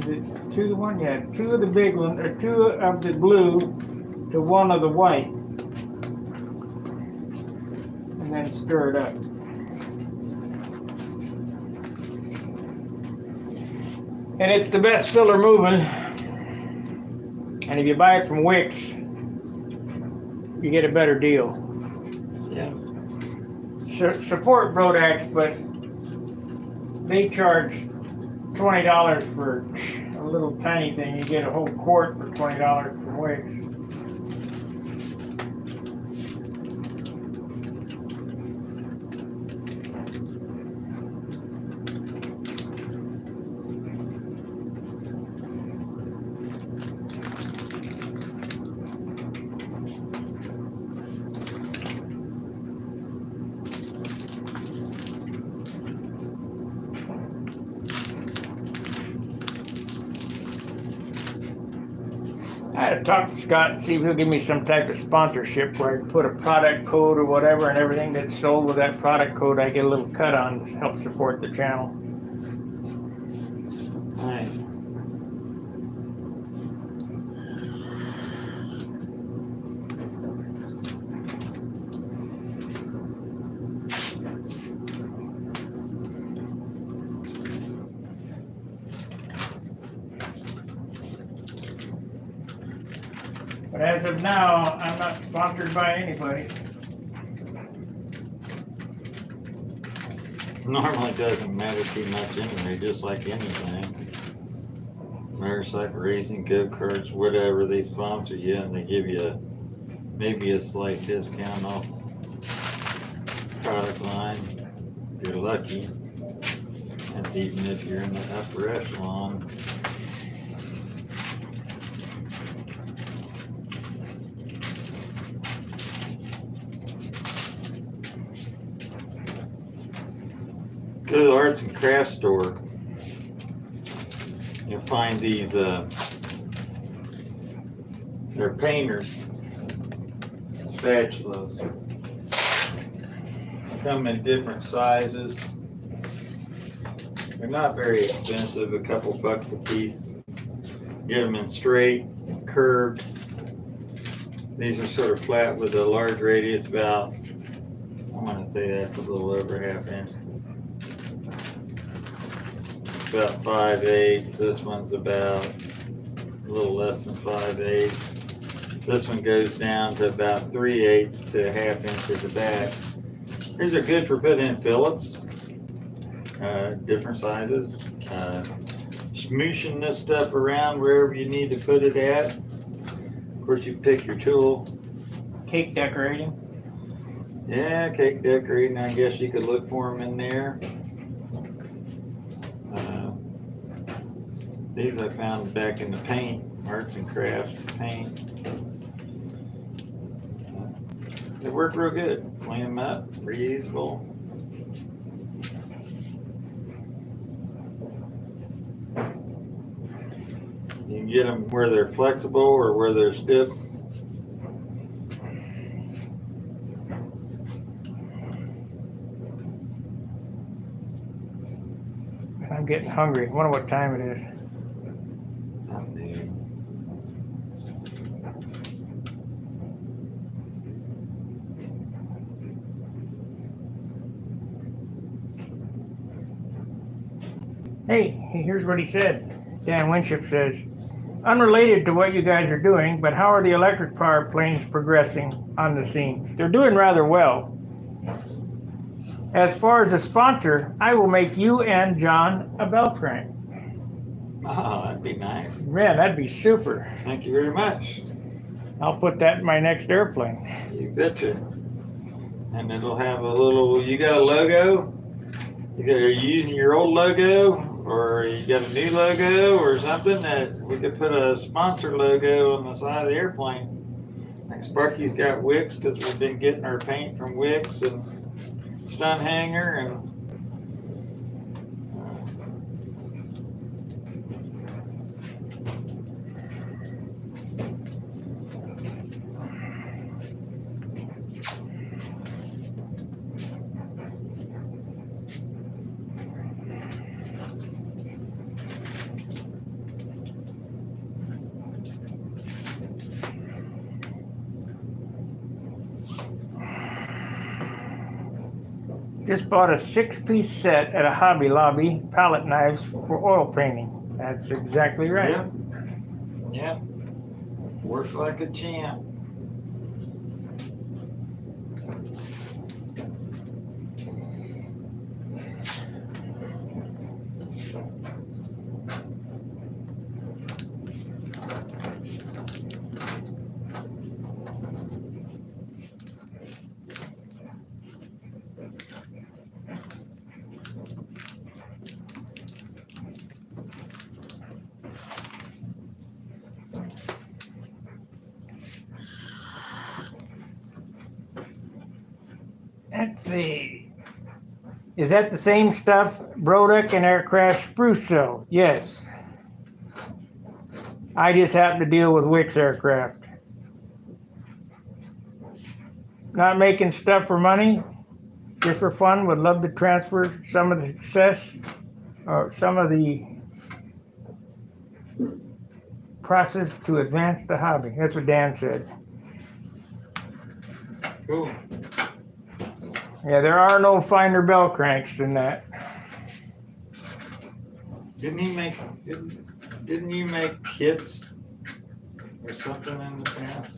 it 2 to 1? Yeah, 2 of the big ones, or 2 of the blue to 1 of the white, and then stir it up. And it's the best filler moving. And if you buy it from Wix, you get a better deal. Yeah. Support Brodax, but they charge $20 for a little tiny thing. You get a whole quart for $20 from Wix. I had to talk to Scott and see if he'll give me some type of sponsorship where I can put a product code or whatever, and everything that's sold with that product code I get a little cut on to help support the channel. Nice. But as of now, I'm not sponsored by anybody. Normally doesn't matter too much anyway, just like anything. Motorcycle racing, go-karts, whatever, they sponsor you and they give you maybe a slight discount off product line. If you're lucky. That's even if you're in the upper echelon. Go to the arts and crafts store. You'll find these, they're painters, spatulas. Come in different sizes. They're not very expensive, a couple bucks a piece. Get them in straight, curved. These are sort of flat with a large radius, about, I'm gonna say that's a little over ½ inch. About 5/8. This one's about a little less than 5/8. This one goes down to about 3/8 to ½ inch at the back. These are good for putting in fillets, different sizes. Smooshing this stuff around wherever you need to put it at. Of course, you pick your tool. Cake decorating. Yeah, cake decorating. I guess you could look for them in there. These I found back in the paint, arts and crafts paint. They work real good. Clean them up, reusable. You can get them where they're flexible or where they're stiff. I'm getting hungry. I wonder what time it is. Hey, here's what he said. Dan Winship says, unrelated to what you guys are doing, but how are the electric power planes progressing on the scene? They're doing rather well. As far as a sponsor, I will make you and John a bell crank. Oh, that'd be nice. Man, that'd be super. Thank you very much. I'll put that in my next airplane. You betcha. And it'll have a little, you got a logo? Are you using your old logo? Or you got a new logo or something that we could put a sponsor logo on the side of the airplane? Like Sparky's got Wicks because we've been getting our paint from Wicks and Stunt Hanger and just bought a 6-piece set at a Hobby Lobby, palette knives for oil painting. That's exactly right. Yep. Works like a champ. Let's see. Is that the same stuff Brodeck and Aircraft spruce sell? Yes. I just happen to deal with Wicks Aircraft. Not making stuff for money, just for fun. Would love to transfer some of the success or some of the process to advance the hobby. That's what Dan said. Cool. Yeah, there are no finer bell cranks than that. Didn't you make kits or something in the past.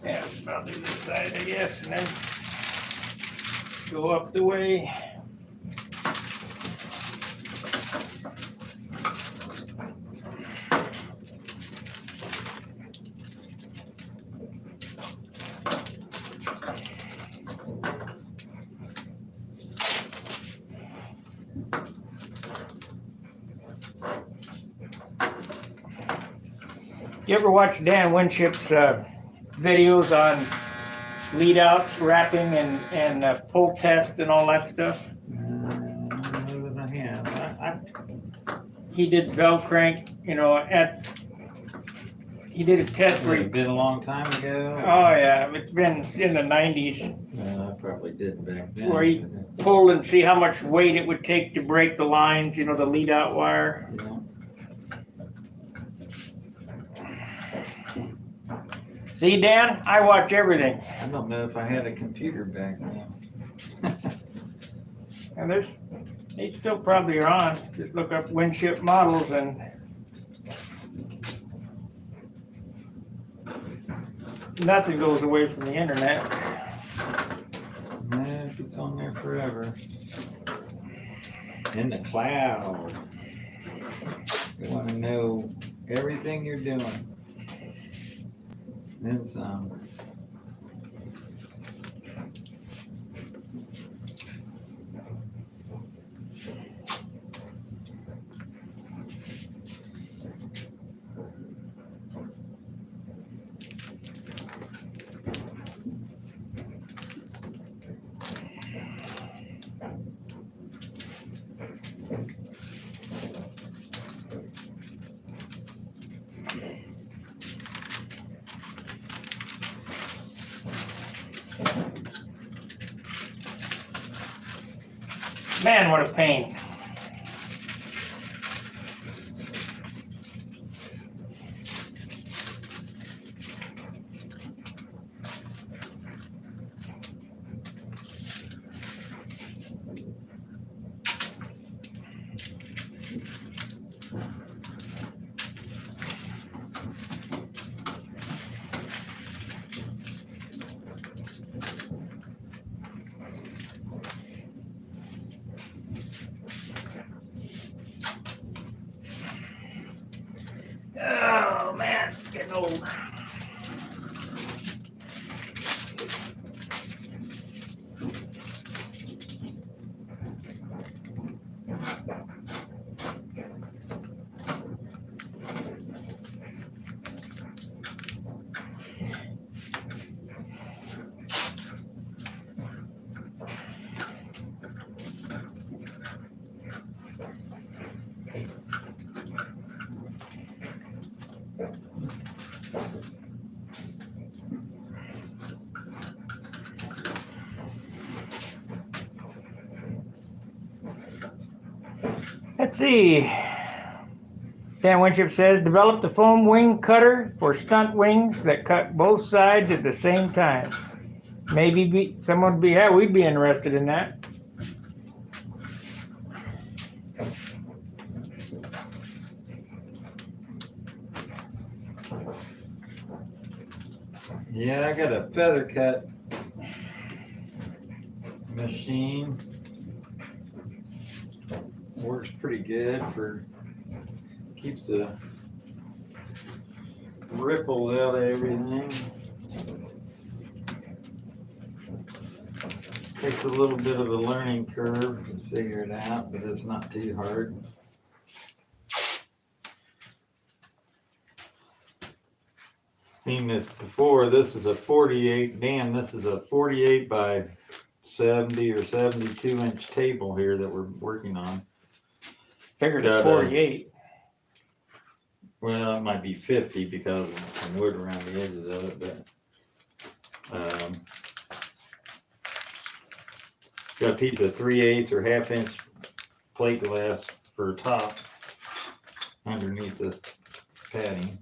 Yeah, I'll do this side, I guess, and then go up the way. You ever watch Dan Winship's videos on lead out, wrapping, and pull test and all that stuff? Other than I have. He did bell crank, you know, he did a test where It's been a long time ago. oh yeah, it's been in the 90s, I probably did back then. where he pulled and see how much weight it would take to break the lines, you know, the lead out wire. Yeah. See, Dan, I watch everything. I don't know if I had a computer back then. And they still probably are on. Just look up Winship models and nothing goes away from the internet. Man, if it's on there forever. In the cloud. You want to know everything you're doing. Then some. Man, what a pain. Oh man, getting old. Let's see. Dan Winship says, develop the foam wing cutter for stunt wings that cut both sides at the same time. Maybe someone would be, yeah, we'd be interested in that. Yeah, I got a feather cut machine. Works pretty good for, keeps the ripples out of everything. Takes a little bit of a learning curve to figure it out, but it's not too hard. Seen this before. This is a 48, Dan, this is a 48 by 70 or 72 inch table here that we're working on. Figured at 48. Well, it might be 50 because of some wood around the edges of it, but got a piece of 3/8 or ½ inch plate glass for top underneath this padding.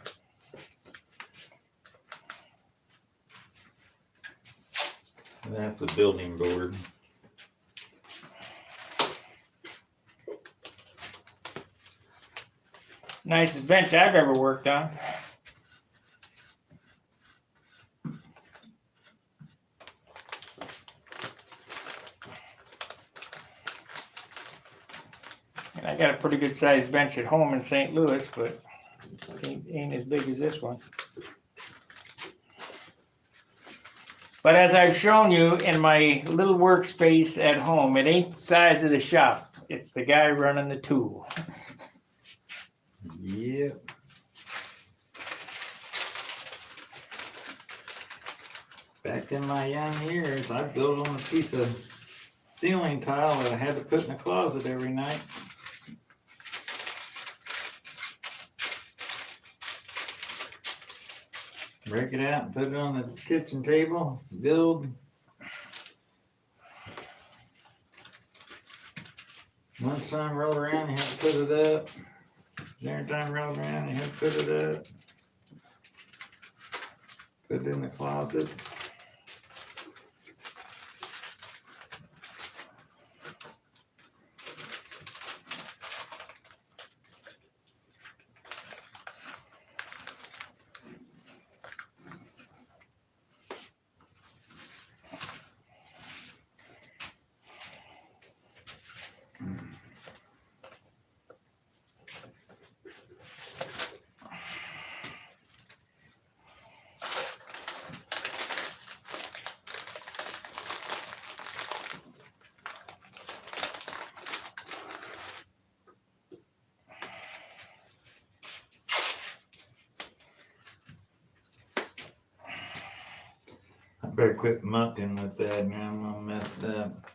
That's the building board. Nicest bench I've ever worked on. And I got a pretty good sized bench at home in St. Louis, but ain't as big as this one. But as I've shown you in my little workspace at home, it ain't the size of the shop. It's the guy running the tool. Yep. Back in my young years, I built on a piece of ceiling tile that I had to put in the closet every night. Break it out and put it on the kitchen table, build. Lunchtime rolled around, you have to put it up. Dinner time rolled around, you have to put it up. Put it in the closet. I better quit mucking with that, man. I'm gonna mess it up.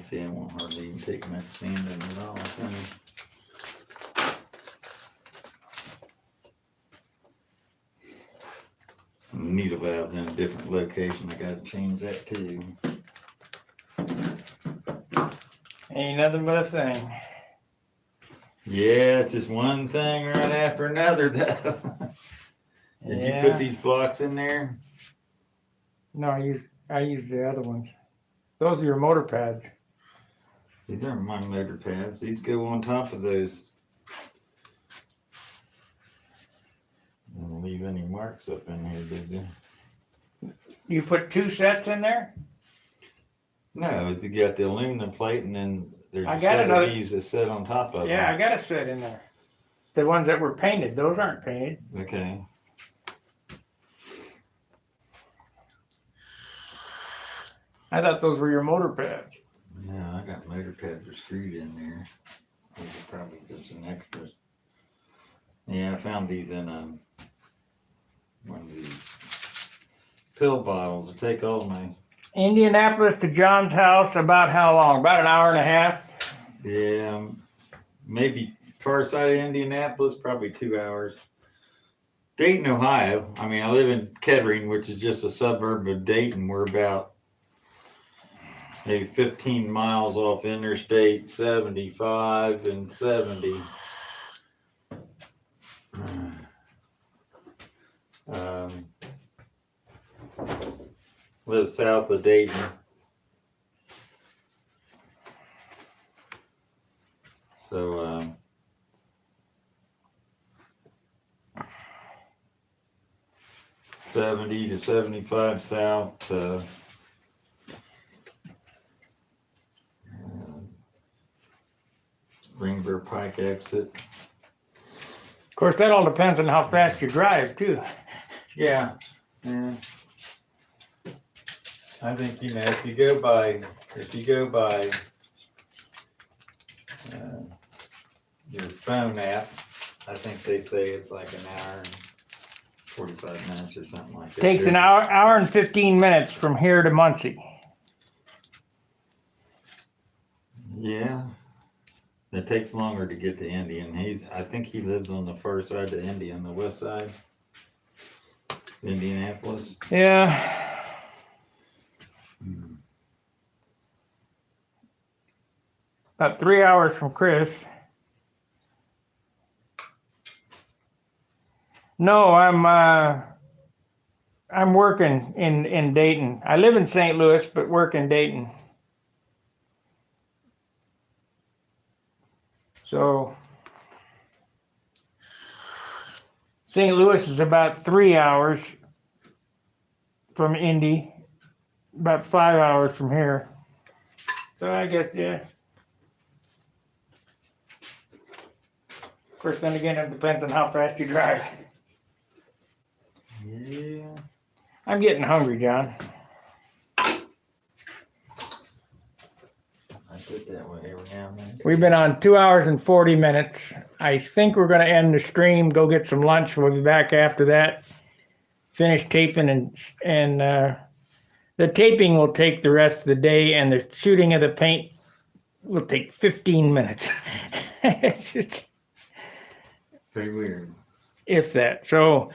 See, I won't hardly even take much sanding at all. Needle valve's in a different location. I gotta change that too. Ain't nothing but a thing. Yeah, it's just one thing right after another though. Did you put these blocks in there? No, I used the other ones. Those are your motor pads. These aren't my motor pads. These go on top of those. Don't leave any marks up in here, did you? You put 2 sets in there? No, you got the aluminum plate and then there's I a got set another- of these that sit on top of Yeah, them. I got a set in there. The ones that were painted, those aren't painted. Okay. I thought those were your motor pads. No, I got motor pads are screwed in there. Those are probably just an extra. Yeah, I found these in one of these pill bottles. To take all my. Indianapolis to John's house, about how long? About an hour and a half? Yeah, maybe far side of Indianapolis, probably 2 hours. Dayton, Ohio. I mean, I live in Kettering, which is just a suburb of Dayton. We're about maybe 15 miles off Interstate 75 and 70. Live south of Dayton. So, 70 to 75 south. Springboro Pike exit. Of course, that all depends on how fast you drive, too. Yeah. Yeah. I think, you know, if you go by your phone app, I think they say it's like an hour and 45 minutes or something like that. Takes an hour and 15 minutes from here to Muncie. Yeah. It takes longer to get to Indy, and I think he lives on the far side of Indy, on the west side. Indianapolis. Yeah. About 3 hours from Chris. No, I'm working in Dayton. I live in St. Louis, but work in Dayton. So St. Louis is about 3 hours from Indy, about 5 hours from here. So I guess, yeah. Of course, then again, it depends on how fast you drive. Yeah. I'm getting hungry, John. I get that way every now and then. We've been on 2 hours and 40 minutes. I think we're going to end the stream, go get some lunch. We'll be back after that. Finish taping and the taping will take the rest of the day, and the shooting of the paint will take 15 minutes. Pretty weird. If that. So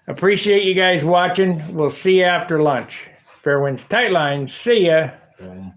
appreciate you guys watching. We'll see you after lunch. Fair winds, tight lines. See ya. Okay.